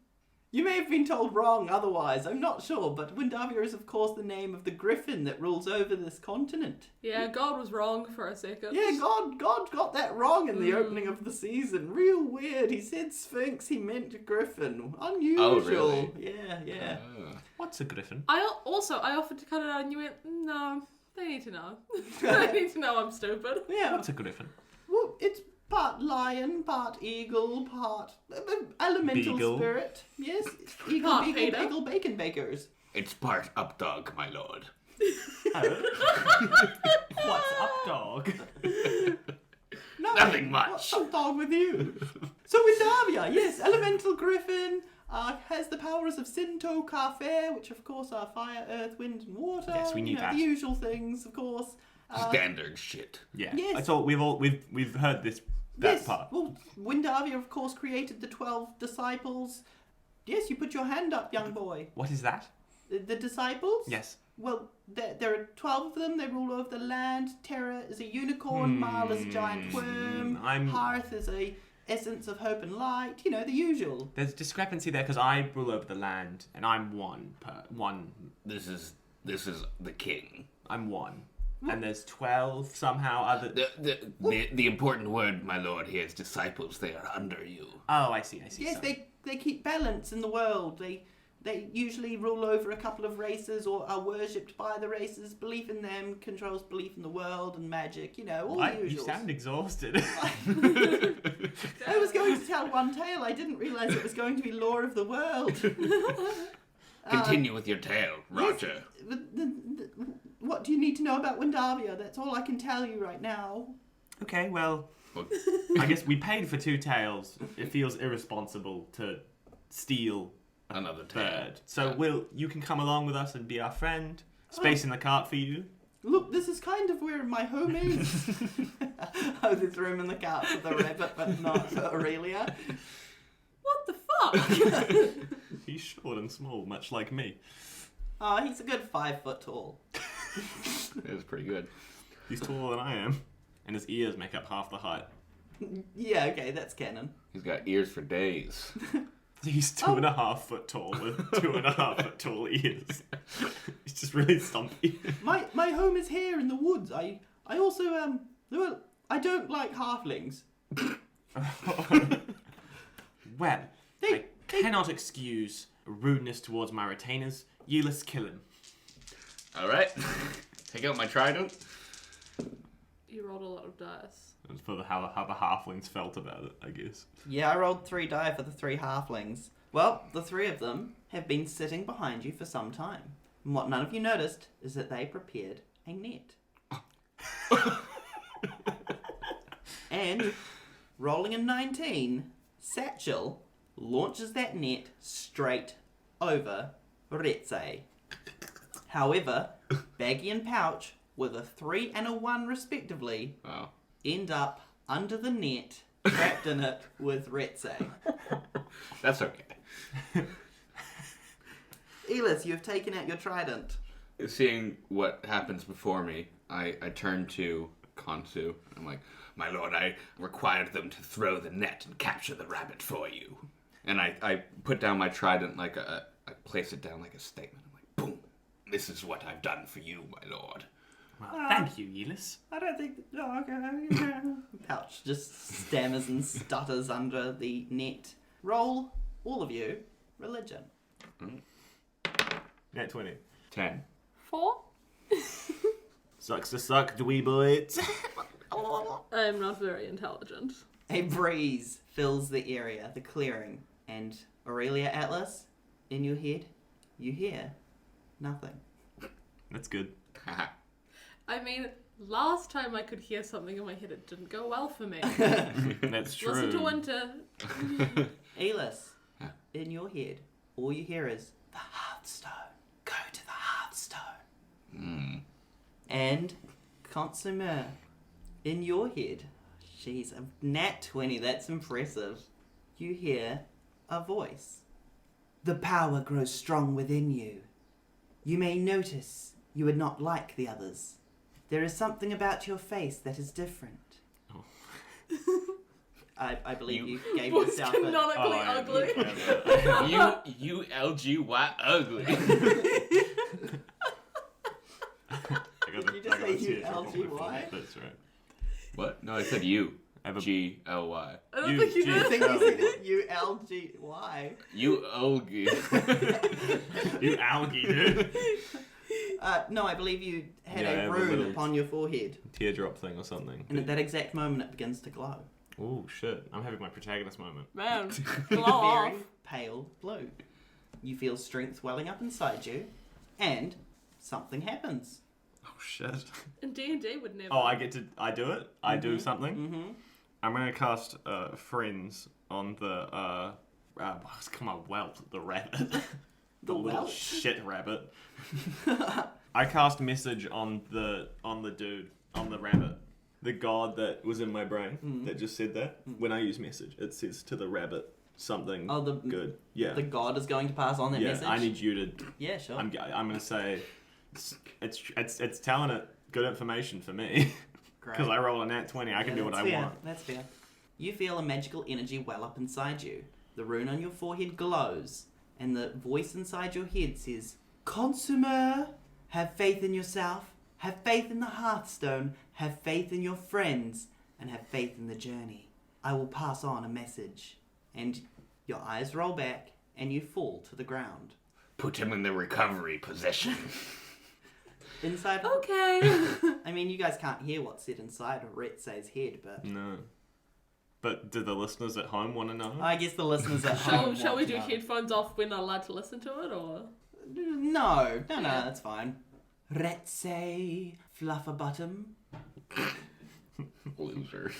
You may have been told wrong otherwise, I'm not sure, but Windavia is of course the name of the griffin that rules over this continent. Yeah, God was wrong for a second. Yeah, God got that wrong in the opening of the season. Real weird. He said Sphinx, he meant griffin. Unusual. Oh, really? Yeah. Ah. What's a griffin? I offered to cut it out and you went, no. They need to know. They need to know I'm stupid. Yeah. What's a griffin? Well, it's part lion, part eagle, part elemental Beagle. spirit. Yes, eagle, Part beagle, Peter. bagel, bacon bakers. It's part updog, my lord. What's up, dog? Nothing much. What's up, dog, with you? So Windavia, yes, elemental griffin, has the powers of Sinto, Cafe, which of course are fire, earth, wind, and water. Yes, we knew that. The usual things, of course. Standard shit. Yeah. Yes. I thought we've heard that Yes, part. well, Windavia, of course, created the 12 disciples. Yes, you put your hand up, young boy. What is that? The disciples? Yes. Well, there are 12 of them. They rule over the land. Terra is a unicorn. Marl is a giant worm. Hearth is a essence of hope and light. You know, the usual. There's discrepancy there because I rule over the land and I'm one. This is the king. I'm one. And there's 12 somehow other. The important word, my lord, here is disciples. They are under you. Oh, I see. Yes, Sorry. they keep balance in the world. They usually rule over a couple of races or are worshipped by the races. Belief in them controls belief in the world and magic. You know, all the You usuals. sound exhausted. I was going to tell one tale. I didn't realise it was going to be lore of the world. Continue with your tale, Roger. Yes, what do you need to know about Windavia? That's all I can tell you right now. Okay, well, I guess we paid for 2 tails. It feels irresponsible to steal Another tale. bird. So you can come along with us and be our friend. Space in the cart for you. Look, this is kind of where my home is. Oh, there's room in the cart for the rabbit, but not for Aurelia. What the fuck? He's short and small, much like me. Oh, he's a good 5 foot tall. It was pretty good. He's taller than I am. And his ears make up half the height. Yeah, okay, that's canon. He's got ears for days. He's 2.5 foot tall with 2.5 foot tall ears. He's just really stumpy. My home is here in the woods. I also well, I don't like halflings. Well, They- I cannot excuse rudeness towards my retainers. Yllis, kill him. All right. Take out my trident. You rolled a lot of dice. That's for how the halflings felt about it, I guess. Yeah, I rolled 3 die for the 3 halflings. Well, the 3 of them have been sitting behind you for some time. And what none of you noticed is that they prepared a net. And, rolling a 19, Satchel launches that net straight over Retze. However, Baggy and Pouch, with a 3 and a 1 respectively, Wow. end up under the net, trapped in it with Retze. That's okay. Yllis, you have taken out your trident. Seeing what happens before me, I turn to Khonsu. I'm like, my lord, I required them to throw the net and capture the rabbit for you. And I put down my trident like I place it down like a statement. I'm like, boom, this is what I've done for you, my lord. Well, thank you, Yllis. I don't think the dog. Pouch just stammers and stutters under the net. Roll, all of you, religion. Net 20. 10. 4? Sucks to suck, dwee boy. I am not very intelligent. A breeze fills the area, the clearing, and Aurelia Atlas, in your head, you hear nothing. That's good. I mean, last time I could hear something in my head, it didn't go well for me. That's true. Listen to Winter. Yllis, Huh? in your head, all you hear is the Hearthstone. Go to the Hearthstone. And Khonsu-Mer, in your head, jeez, a nat 20, that's impressive. You hear a voice. The power grows strong within you. You may notice you are not like the others. There is something about your face that is different. Oh. I believe you gave Was yourself a... canonically ugly. You LGY ugly. Did you just say you LGY? That's right. What? No, I said you. Have a- GLY. I don't You- think you I did. think you said it, U-L-G-Y. You algae. You algae, dude. No, I believe you had Yeah, I a have a rune little- upon your forehead. Teardrop thing or something. And at that exact moment, it begins to glow. Oh shit! I'm having my protagonist moment. Man, A glow off. very pale blue. You feel strength welling up inside you, and something happens. Oh shit! And D&D would never. Oh, I do it. I do something. Mm-hmm. I'm gonna cast friends on the come on, whelp, the rabbit, the little whelp? shit rabbit. I cast message on the dude, on the rabbit, the god that was in my brain that just said that. When I use message, it says to the rabbit something good. Yeah, The god is going to pass on that yeah. message. I need you to. Yeah, sure. I'm gonna say it's telling it good information for me. Great. Because I roll a nat 20, I can do what that's I fair. want. That's fair. You feel a magical energy well up inside you. The rune on your forehead glows, and the voice inside your head says, Khonsu-Mer, have faith in yourself, have faith in the Hearthstone, have faith in your friends, and have faith in the journey. I will pass on a message. And your eyes roll back, and you fall to the ground. Put him in the recovery position. Inside... Okay. I mean, you guys can't hear what's said inside Retze's head, but... No. But do the listeners at home want to know? I guess the listeners at home Shall we want do to know. headphones off? We're not allowed to listen to it, or? No, that's fine. Retze Flufferbottom. Loser.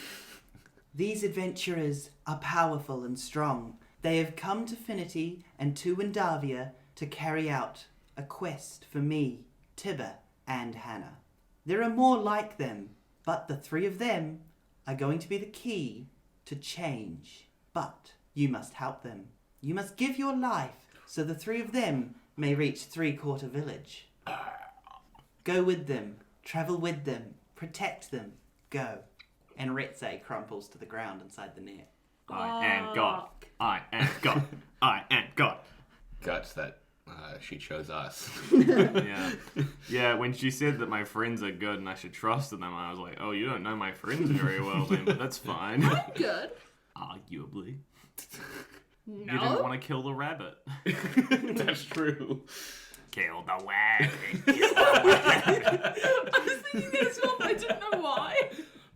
These adventurers are powerful and strong. They have come to Finity and to Windavia to carry out a quest for me, Tibber, and Hannah. There are more like them, but the three of them are going to be the key to change. But you must help them. You must give your life so the three of them may reach Three-Quarter Village. Go with them, travel with them, protect them, go. And Retze crumples to the ground inside the net. I am God. I am God. I am God. Guts that she chose us. Yeah. Yeah, when she said that my friends are good and I should trust them, I was like, oh, you don't know my friends very well then, but that's fine. Good. Arguably. No. You didn't want to kill the rabbit. That's true. Kill the wabbit. I was thinking this one, but I didn't know why.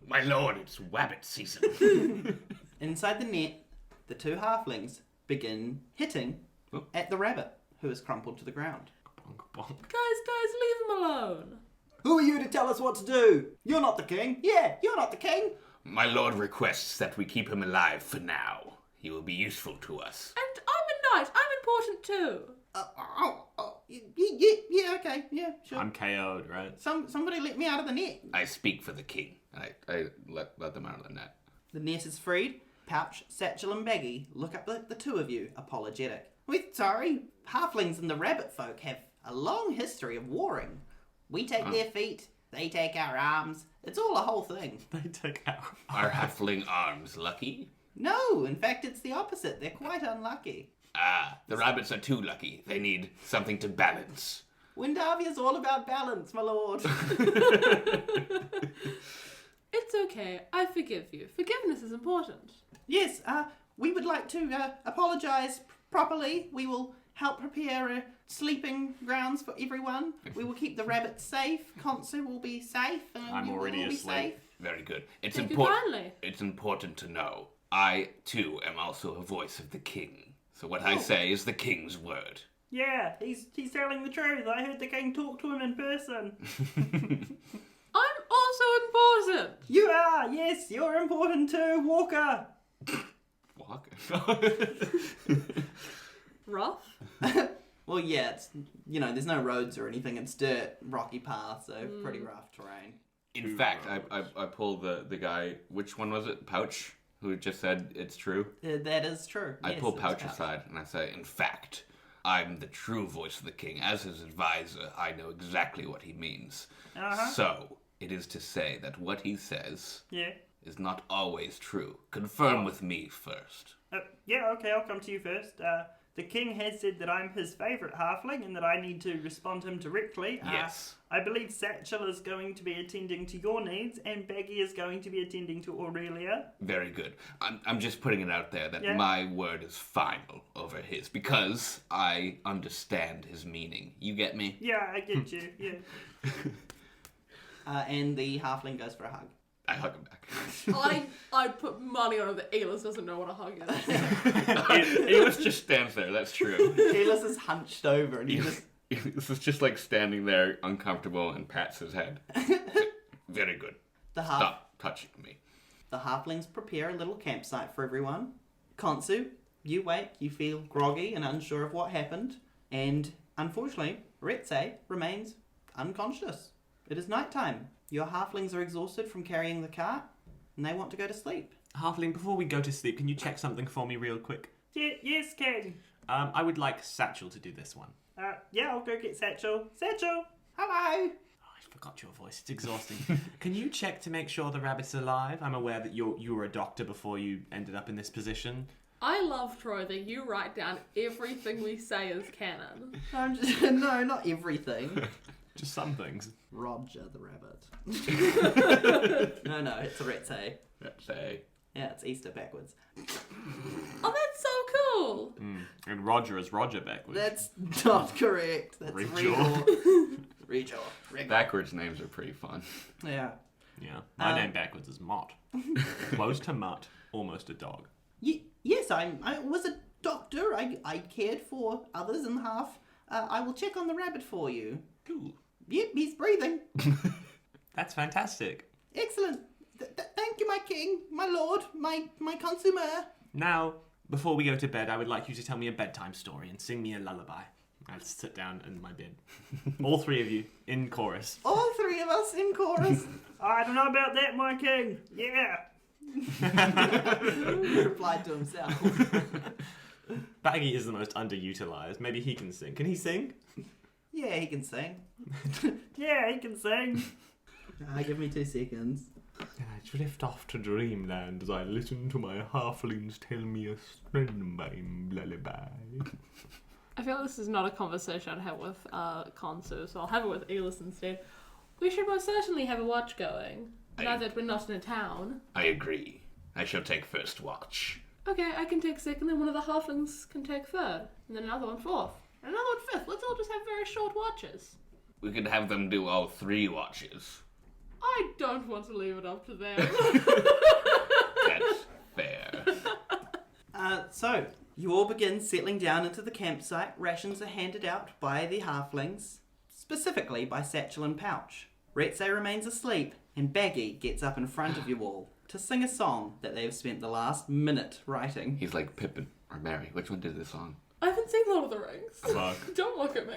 My lord, it's wabbit season. Inside the net, the two halflings begin hitting at the rabbit, who is crumpled to the ground. Bonk, bonk. Guys, leave him alone. Who are you to tell us what to do? You're not the king. Yeah, you're not the king. My lord requests that we keep him alive for now. He will be useful to us. And I'm a knight. I'm important too. Yeah, okay, yeah, sure. I'm KO'd, right? Somebody let me out of the net. I speak for the king. I let them out of the net. The net is freed. Pouch, Satchel, and Baggy look up at the two of you, apologetic. We're sorry. Halflings and the rabbit folk have a long history of warring. We take their feet, they take our arms. It's all a whole thing. They take out. Are halfling arms lucky? No, in fact, it's the opposite. They're quite unlucky. Ah, the rabbits are too lucky. They need something to balance. Windavia's all about balance, my lord. It's okay. I forgive you. Forgiveness is important. Yes, we would like to apologise properly. We will help prepare sleeping grounds for everyone. We will keep the rabbits safe. Khonsu will be safe. And I'm you will already all be asleep. safe. Very good. It's Thank you important. kindly. It's important to know. I too am also a voice of the king. So what I say is the king's word. Yeah, he's telling the truth. I heard the king talk to him in person. I'm also important. You are, yes, you're important too, Walker. Walk. Rough? Well, yeah, it's, there's no roads or anything. It's dirt, rocky path, so pretty rough terrain. In fact, I pulled the guy. Which one was it? Pouch, who just said it's true. That is true. I Yes, pull it's Pouch aside and I say, in fact, I'm the true voice of the king. As his advisor, I know exactly what he means. So, it is to say that what he says is not always true. Confirm with me first. Yeah, okay, I'll come to you first. The king has said that I'm his favourite halfling and that I need to respond to him directly. Yes. I believe Satchel is going to be attending to your needs and Baggy is going to be attending to Aurelia. Very good. I'm just putting it out there that Yeah. my word is final over his because I understand his meaning. You get me? Yeah, I get you, yeah. And the halfling goes for a hug. I hug him back. I'd put money on it that Yllis doesn't know what a hug is. Yllis just stands there, that's true. Yllis is hunched over and he just... This is just like standing there uncomfortable and pats his head. Very good. Stop touching me. The halflings prepare a little campsite for everyone. Khonsu, you wake, you feel groggy and unsure of what happened, and unfortunately, Retse remains unconscious. It is nighttime. Your halflings are exhausted from carrying the cart, and they want to go to sleep. Halfling, before we go to sleep, can you check something for me real quick? Yes, King. I would like Satchel to do this one. Yeah, I'll go get Satchel. Satchel, hello. Oh, I forgot your voice. It's exhausting. Can you check to make sure the rabbit's alive? I'm aware that you were a doctor before you ended up in this position. I love, Troy, that you write down everything we say as canon. I'm just... No, not everything. Just some things. Roger the rabbit. No, it's a Retse. That's a... Yeah, it's Easter backwards. Oh, that's so cool! And Roger is Roger backwards. That's not correct. That's Rejaw. Rejaw. Backwards names are pretty fun. Yeah. Yeah. My name backwards is Mott. Close to Mutt. Almost a dog. Yes, I was a doctor. I cared for others in the half. I will check on the rabbit for you. Cool. Yep, he's breathing. That's fantastic. Excellent. Thank you, my king, my lord, my Khonsu-Mer. Now, before we go to bed, I would like you to tell me a bedtime story and sing me a lullaby. I'll sit down in my bed. All three of you, in chorus. All three of us in chorus. I don't know about that, my king. Yeah. He replied to himself. Baggy is the most underutilized. Maybe he can sing. Can he sing? Yeah, he can sing. Yeah, he can sing. Give me 2 seconds. And I drift off to dreamland as I listen to my halflings tell me a strange lullaby. I feel this is not a conversation I'd have with Khonsu, so I'll have it with Yllis instead. We should most certainly have a watch going, now that we're not in a town. I agree. I shall take first watch. Okay, I can take second, and one of the halflings can take third, and then another one fourth, and another one fifth. Let's all just have very short watches. We could have them do all 3 watches. I don't want to leave it up to them. That's fair. So, you all begin settling down into the campsite. Rations are handed out by the halflings, specifically by Satchel and Pouch. Retse remains asleep, and Baggy gets up in front of you all to sing a song that they have spent the last minute writing. He's like Pippin or Mary. Which one did this song? I haven't seen Lord of the Rings. Fuck. Don't look at me.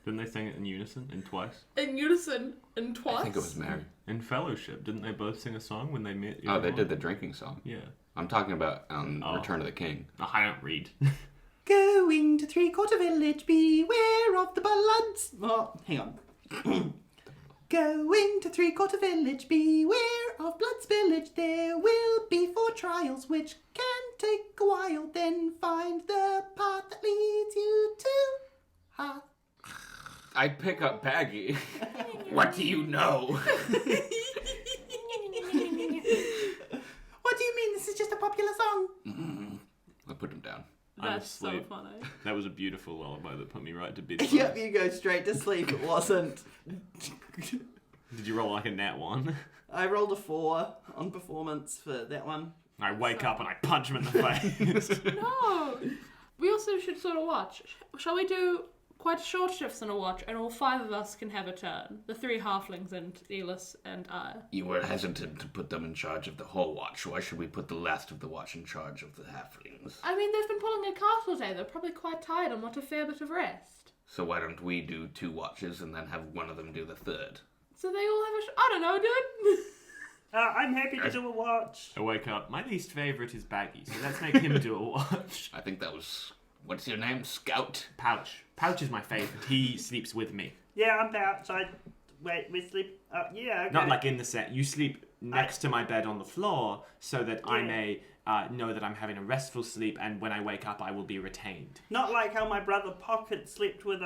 Didn't they sing it in unison? In twice? In unison, in twice. I think it was Mary. In Fellowship, didn't they both sing a song when they met? Oh, they everyone? did the drinking song. Yeah. I'm talking about Return of the King. Oh, I don't read. Going to 3/4 village, beware of the bloods. Oh, hang on. Going to 3/4 village, beware of blood spillage. There will be 4 trials, which can take a while. Then find the path that leads you to Hearth. I pick up Baggy. What do you know? What do you mean? This is just a popular song. I put him down. I'm That's so asleep. funny. That was a beautiful lullaby that put me right to bed. Yep, you go straight to sleep. It wasn't. Did you roll like a nat 1? I rolled a 4 on performance for that one. I wake up and I punch him in the face. No! We also should sort of watch. Shall we do quite short shifts in a watch, and all 5 of us can have a turn? The 3 halflings and Yllis and I. You were hesitant to put them in charge of the whole watch. Why should we put the last of the watch in charge of the halflings? I mean, they've been pulling a cart all day. They're probably quite tired and want a fair bit of rest. So why don't we do 2 watches and then have one of them do the 3rd? So they all have I don't know, dude. I'm happy to do a watch. I wake up. My least favourite is Baggy, so let's make him do a watch. I think that was... What's your name? Scout? Pouch. Pouch is my favourite. He sleeps with me. Yeah, I'm Pouch. We sleep. Yeah, okay. Not like in the set. You sleep next to my bed on the floor so that I may know that I'm having a restful sleep, and when I wake up, I will be retained. Not like how my brother Pokit slept with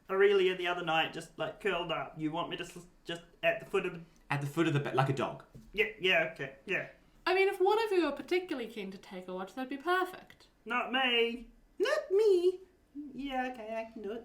Aurelia the other night, just like curled up. You want me to just at the foot of the... At the foot of the bed, like a dog. Yeah, okay, yeah. I mean, if one of you are particularly keen to take a watch, that'd be perfect. Not me. Not me. Yeah, okay, I can do it.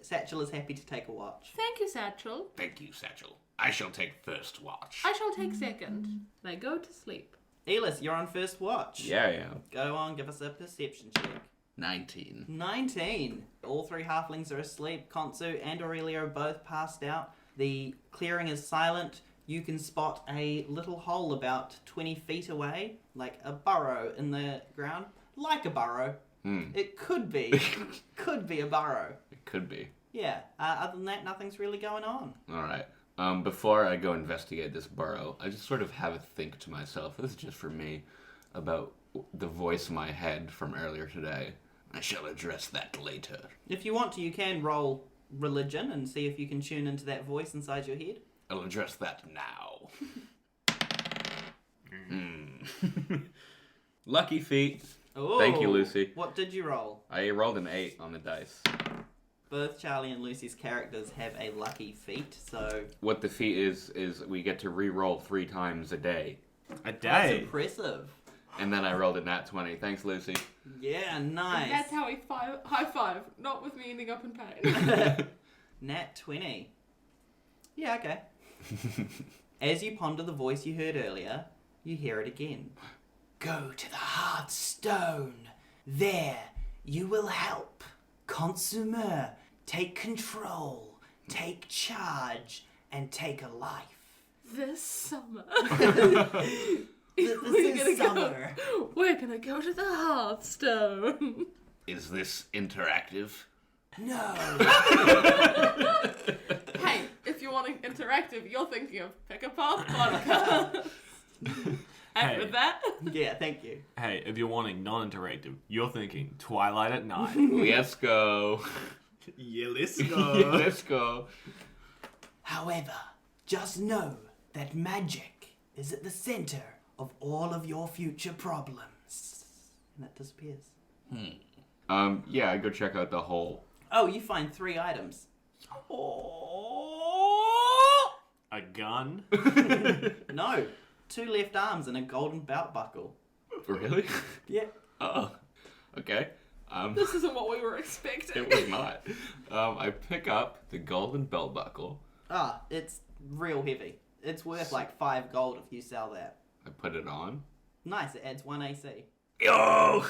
Satchel is happy to take a watch. Thank you, Satchel. Thank you, Satchel. I shall take first watch. I shall take second. They go to sleep. Yllis, you're on first watch. Yeah. Go on, give us a perception check. 19. 19. All three halflings are asleep. Khonsu and Aurelia are both passed out. The clearing is silent. You can spot a little hole about 20 feet away, like a burrow in the ground. Like a burrow. It could be. Could be a burrow. It could be. Yeah. Other than that, nothing's really going on. All right. Before I go investigate this burrow, I just sort of have a think to myself, this is just for me, about the voice in my head from earlier today. I shall address that later. If you want to, you can roll religion and see if you can tune into that voice inside your head. I'll address that now. Lucky feat. Oh, Thank you, Lucy. What did you roll? I rolled an 8 on the dice. Both Charlie and Lucy's characters have a lucky feat, so... What the feat is we get to re-roll 3 times a day. A That's day? impressive. And then I rolled a nat 20. Thanks, Lucy. Yeah, nice. That's how we high five, not with me ending up in pain. Nat 20. Yeah, okay. As you ponder the voice you heard earlier, you hear it again. Go to the Hearthstone. There, you will help. Khonsu-Mer, take control, take charge, and take a life. This summer. This is summer. We're gonna go to the Hearthstone. Is this interactive? No. Hey, if you're wanting interactive, you're thinking of Pick a Path podcast. And Hey. with that, Yeah, thank you. Hey, if you're wanting non-interactive, you're thinking Twilight at Night. Let's go. Yeah, let's Let's go. However, just know that magic is at the center of all of your future problems. And that disappears. Yeah, I go check out the hole. Oh, you find 3 items. A gun? No, 2 left arms and a golden belt buckle. Really? Yeah. Oh, okay. this isn't what we were expecting. It was not. I pick up the golden belt buckle. Ah, it's real heavy. It's worth like 5 gold if you sell that. I put it on. Nice, it adds 1 AC. Yo!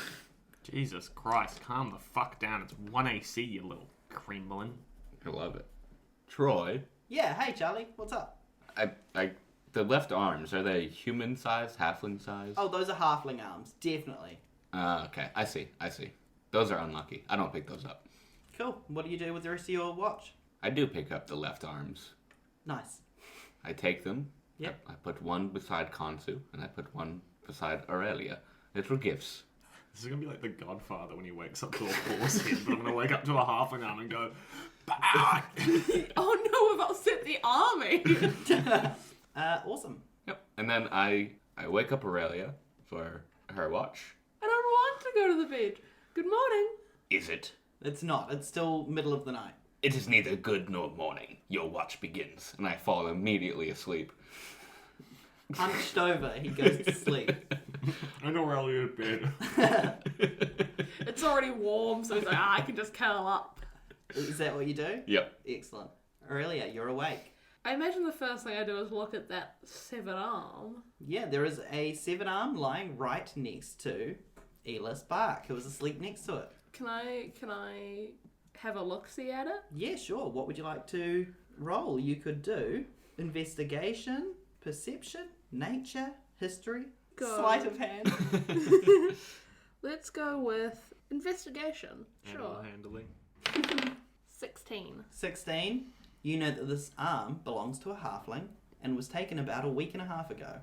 Jesus Christ, calm the fuck down. It's 1 AC, you little Kremlin. I love it. Troy, Yeah, hey Charlie, what's up? the left arms, are they human-sized, halfling-sized? Oh, those are halfling arms, definitely. Okay, I see. Those are unlucky. I don't pick those up. Cool, what do you do with the rest of your watch? I do pick up the left arms. Nice. I take them. Yep. I put one beside Khonsu, and I put one beside Aurelia. Little gifts. This is gonna be like the Godfather when he wakes up to a horse head, but I'm gonna wake up to a halfling arm and go, "Bah!" Oh no, we've upset the army. Awesome. Yep. And then I wake up Aurelia for her watch. I don't want to go to the bed. Good morning. Is it? It's not, it's still middle of the night. It is neither good nor morning. Your watch begins, and I fall immediately asleep. Hunched over, he goes to sleep. And Aurelia's bed. It's already warm, so he's like, I can just curl up. Is that what you do? Yep. Excellent. Aurelia, you're awake. I imagine the first thing I do is look at that 7-arm. Yeah, there is a 7-arm lying right next to Yllis Barc, who is asleep next to it. Can I have a look-see at it? Yeah, sure. What would you like to roll? You could do investigation, perception, nature, history, Go. sleight of hand. Let's go with investigation. Animal Sure. handling. 16. 16. You know that this arm belongs to a halfling and was taken about a week and a half ago.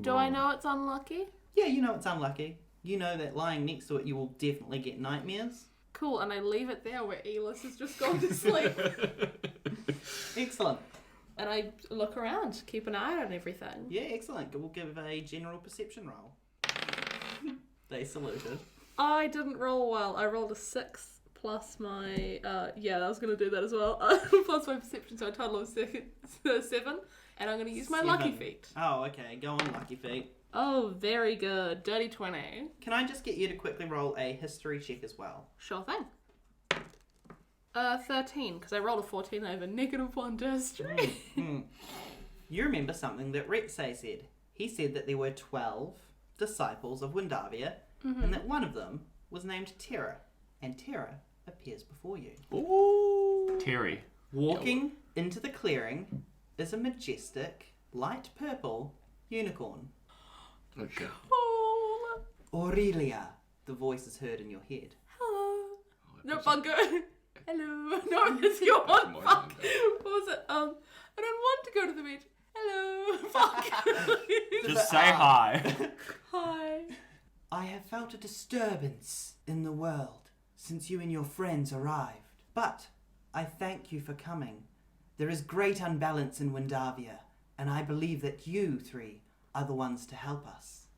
Do I know it's unlucky? Yeah, you know it's unlucky. You know that lying next to it you will definitely get nightmares. Cool, and I leave it there where Yllis has just gone to sleep. Excellent. And I look around, keep an eye on everything. Yeah, excellent. We'll give a general perception roll. They saluted. I didn't roll well. I rolled a 6 plus my... yeah, I was going to do that as well. Plus my perception, so a total of 7. And I'm going to use my lucky 7. feat. Oh, okay. Go on, lucky feet. Oh, very good. Dirty 20. Can I just get you to quickly roll a history check as well? Sure thing. 13, because I rolled a 14 over -1 to history. You remember something that Rexay said. He said that there were 12 disciples of Windavia, and that one of them was named Terra, and Terra appears before you. Ooh. Terry. Walking into the clearing is a majestic, light purple unicorn. Okay. Cool. Aurelia, the voice is heard in your head. Hello. No, That's Bungo. Hello. No, it's your one. more Fuck. than that. What was it? I don't want to go to the beach. Hello. Fuck. Just say hi. Hi. I have felt a disturbance in the world since you and your friends arrived. But I thank you for coming. There is great unbalance in Windavia, and I believe that you three are the ones to help us.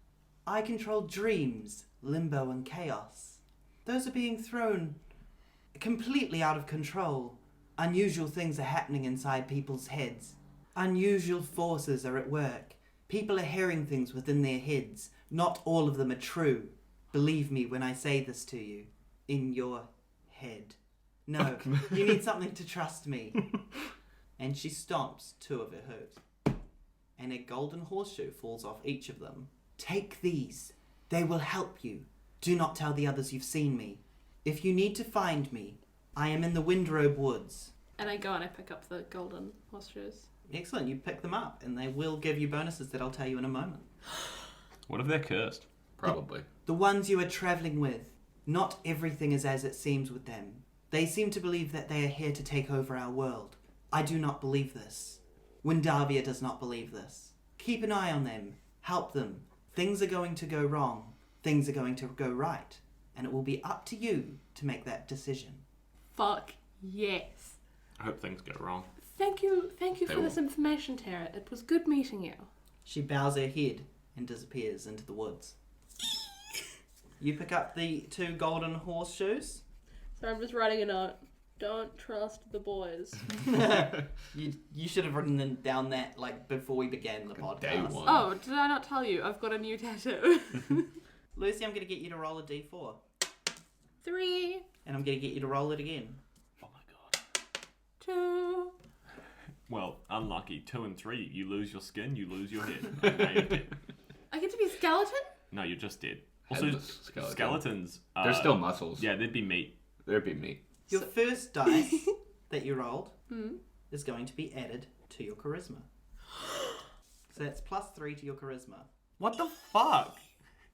I control dreams, limbo, and chaos. Those are being thrown completely out of control. Unusual things are happening inside people's heads. Unusual forces are at work. People are hearing things within their heads. Not all of them are true. Believe me when I say this to you. In your head. No, you need something to trust me. And she stomps 2 of her hooves. And a golden horseshoe falls off each of them. Take these. They will help you. Do not tell the others you've seen me. If you need to find me, I am in the Windrobe Woods. And I go and I pick up the golden horseshoes. Excellent, you pick them up, and they will give you bonuses that I'll tell you in a moment. What if they're cursed? Probably. The ones you are travelling with, not everything is as it seems with them. They seem to believe that they are here to take over our world. I do not believe this. Windavia does not believe this. Keep an eye on them. Help them. Things are going to go wrong. Things are going to go right. And it will be up to you to make that decision. Fuck yes. I hope things go wrong. Thank you They for will. this information, Tara. It was good meeting you. She bows her head and disappears into the woods. You pick up the 2 golden horseshoes. So I'm just writing a note. Don't trust the boys. You should have written down that like before we began the podcast. Day 1. Oh, did I not tell you? I've got a new tattoo. Lucy, I'm going to get you to roll a d4. 3, And I'm going to get you to roll it again. Oh my god. 2. Well, unlucky. 2 and 3. You lose your skin, you lose your head. And now you're dead. I get to be a skeleton? No, you're just dead. Also, Headless skeleton. skeletons. They're still muscles. Yeah, they'd be meat. There'd be meat. Your first dice that you rolled is going to be added to your charisma. So that's +3 to your charisma. What the fuck?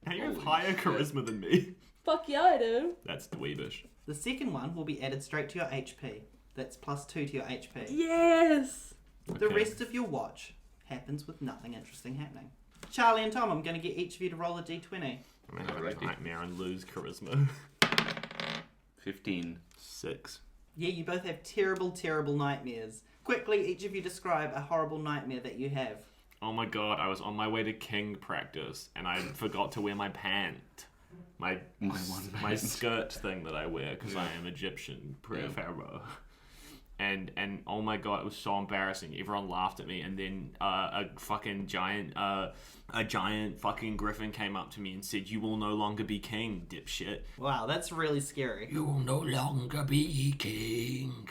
Now you have Holy higher shit. charisma than me. Fuck yeah, I do. That's dweebish. The second one will be added straight to your HP. That's +2 to your HP. Yes. The Okay. rest of your watch happens with nothing interesting happening. Charlie and Tom, I'm going to get each of you to roll a d20. I'm gonna have a Alrighty. nightmare and lose charisma. 15. 6. Yeah, you both have terrible, terrible nightmares. Quickly, each of you describe a horrible nightmare that you have. Oh my god, I was on my way to king practice and I forgot to wear my pant. My skirt thing that I wear because I am Egyptian, pre-pharaoh. And oh my god, it was so embarrassing. Everyone laughed at me, and then a giant fucking griffin came up to me and said, "You will no longer be king, dipshit." Wow, that's really scary. You will no longer be king,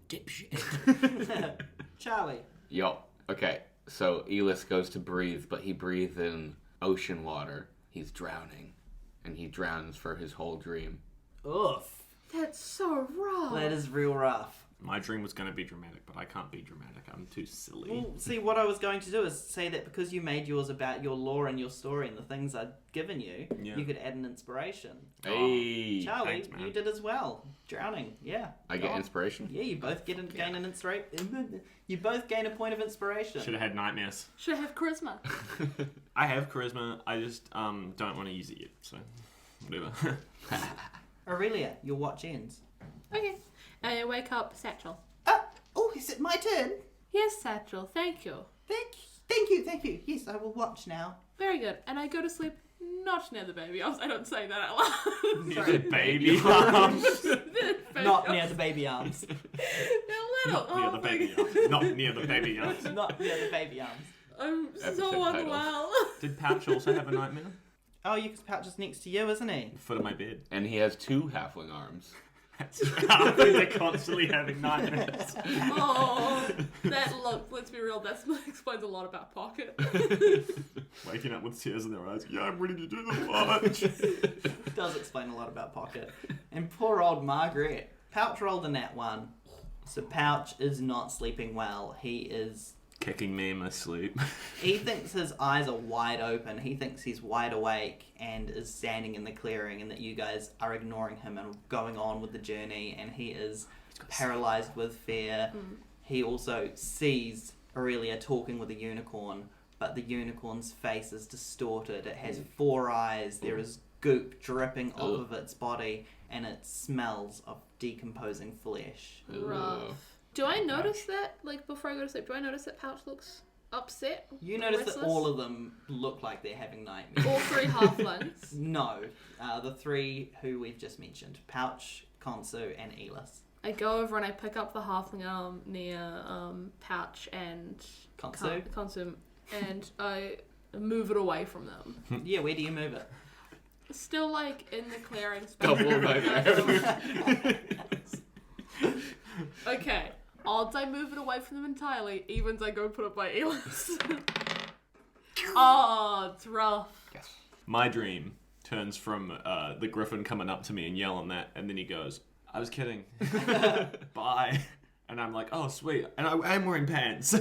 dipshit. Charlie. Yup. Okay, so Yllis goes to breathe, but he breathes in ocean water. He's drowning. And he drowns for his whole dream. Oof. That's so rough. That is real rough. My dream was going to be dramatic, but I can't be dramatic. I'm too silly. Well, see, what I was going to do is say that because you made yours about your lore and your story and the things I'd given you, Yeah. you could add an inspiration. Hey! Charlie, thanks, man. you did as well. Drowning, yeah. I Go get on. inspiration? Yeah, you both gain an inspiration. You both gain a point of inspiration. Should have had nightmares. Should have charisma. I have charisma. I just don't want to use it yet. So, whatever. Aurelia, your watch ends. Okay. I wake up, satchel. Oh, is it my turn? Yes, Satchel, thank you. Thank you. Yes, I will watch now. Very good. And I go to sleep not near the baby arms. I don't say that out loud. Near the baby arms. Not near the baby arms. They're little. Not near the baby arms. Not near the baby arms. Not near the baby arms. I'm Episode so title. unwell. Did Pouch also have a nightmare? Oh, you can Pouch is next to you, isn't he? Foot of my bed. And he has 2 halfling arms. They're constantly having nightmares. Oh, let's be real, that explains a lot about Pocket. Waking up with tears in their eyes. Yeah, I'm ready to do the watch. It does explain a lot about Pocket. And poor old Margaret. Pouch rolled a nat 1. So Pouch is not sleeping well. He is... Kicking me in my sleep. He thinks his eyes are wide open. He thinks he's wide awake and is standing in the clearing, and that you guys are ignoring him and going on with the journey, and he is paralyzed with fear. He also sees Aurelia talking with a unicorn, but the unicorn's face is distorted. It has 4 eyes. There is goop dripping off of its body, and it smells of decomposing flesh. Rough. Do I notice that, like, before I go to sleep, do I notice that Pouch looks upset? You notice restless? that all of them look like they're having nightmares. All 3 halflings? No, the 3 who we've just mentioned. Pouch, Khonsu, and Yllis. I go over and I pick up the halfling arm near Pouch and Khonsu? and I move it away from them. Yeah, where do you move it? Still, like, in the clearing space. Double over. Okay. Odds I move it away from them entirely. Evens I go put it by Yllis. Oh, it's rough. Yes. My dream turns from the griffin coming up to me and yelling that, and then he goes, I was kidding. Bye. And I'm like, oh, sweet. And I am wearing pants.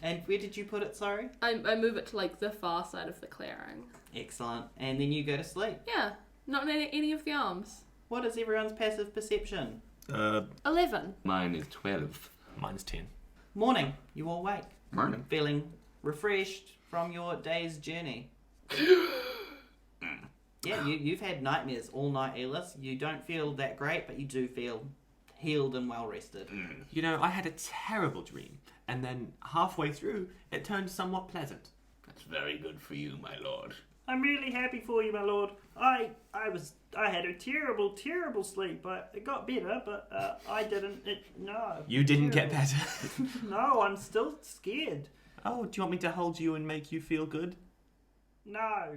And where did you put it, sorry? I move it to, like, the far side of the clearing. Excellent. And then you go to sleep. Yeah. Not in any of the arms. What is everyone's passive perception? 11. Mine is 12. Mine's 10. Morning. You all wake. Morning. Feeling refreshed from your day's journey. Yeah, you've had nightmares all night, Yllis. You don't feel that great, but you do feel healed and well rested. You know, I had a terrible dream, and then halfway through, it turned somewhat pleasant. That's very good for you, my lord. I'm really happy for you, my lord. I had a terrible sleep. It got better, but I didn't. No. You didn't get better. No, I'm still scared. Oh, do you want me to hold you and make you feel good? No.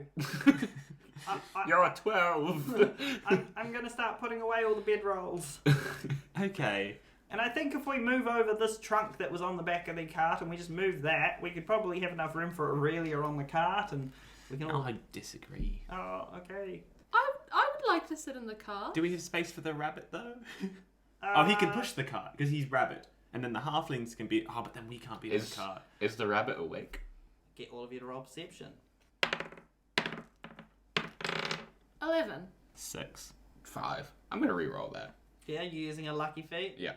You're a 12. I'm gonna start putting away all the bedrolls. Okay. And I think if we move over this trunk that was on the back of the cart and we just move that, we could probably have enough room for Aurelia on the cart, and we can all... I disagree. Oh, okay. I would like to sit in the car. Do we have space for the rabbit, though? Oh, he can push the cart, because he's rabbit. And then the halflings can be... Oh, but then we can't be in the cart. Is the rabbit awake? Get all of you to roll perception. 11. 6. 5. I'm going to re-roll that. Yeah, you're using a lucky feat. Yeah.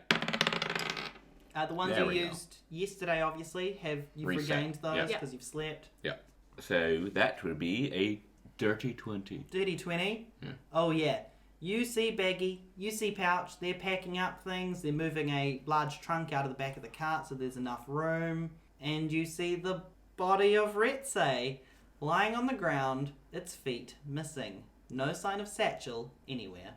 The ones There you we go. used yesterday, obviously, you've Reset. regained those Yeah. because you've slept. Yeah. So that would be a dirty 20. Dirty 20? Yeah. Oh, yeah. You see Baggy, you see Pouch, they're packing up things, they're moving a large trunk out of the back of the cart so there's enough room, and you see the body of Retse lying on the ground, its feet missing. No sign of Satchel anywhere.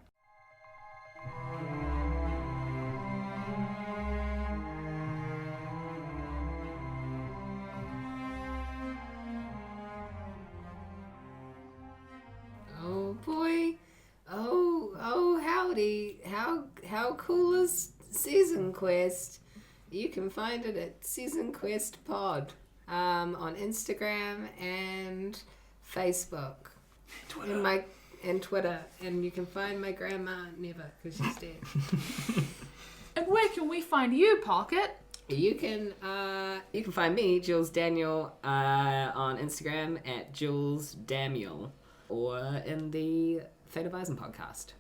Oh boy. Oh howdy. How cool is Season Quest? You can find it at Season Quest Pod on Instagram and Facebook. And Twitter. And you can find my grandma never, because she's dead. And where can we find you, Pocket? You can find me, Jules Daniel, on Instagram at Jules Daniel, or in the FEATS podcast.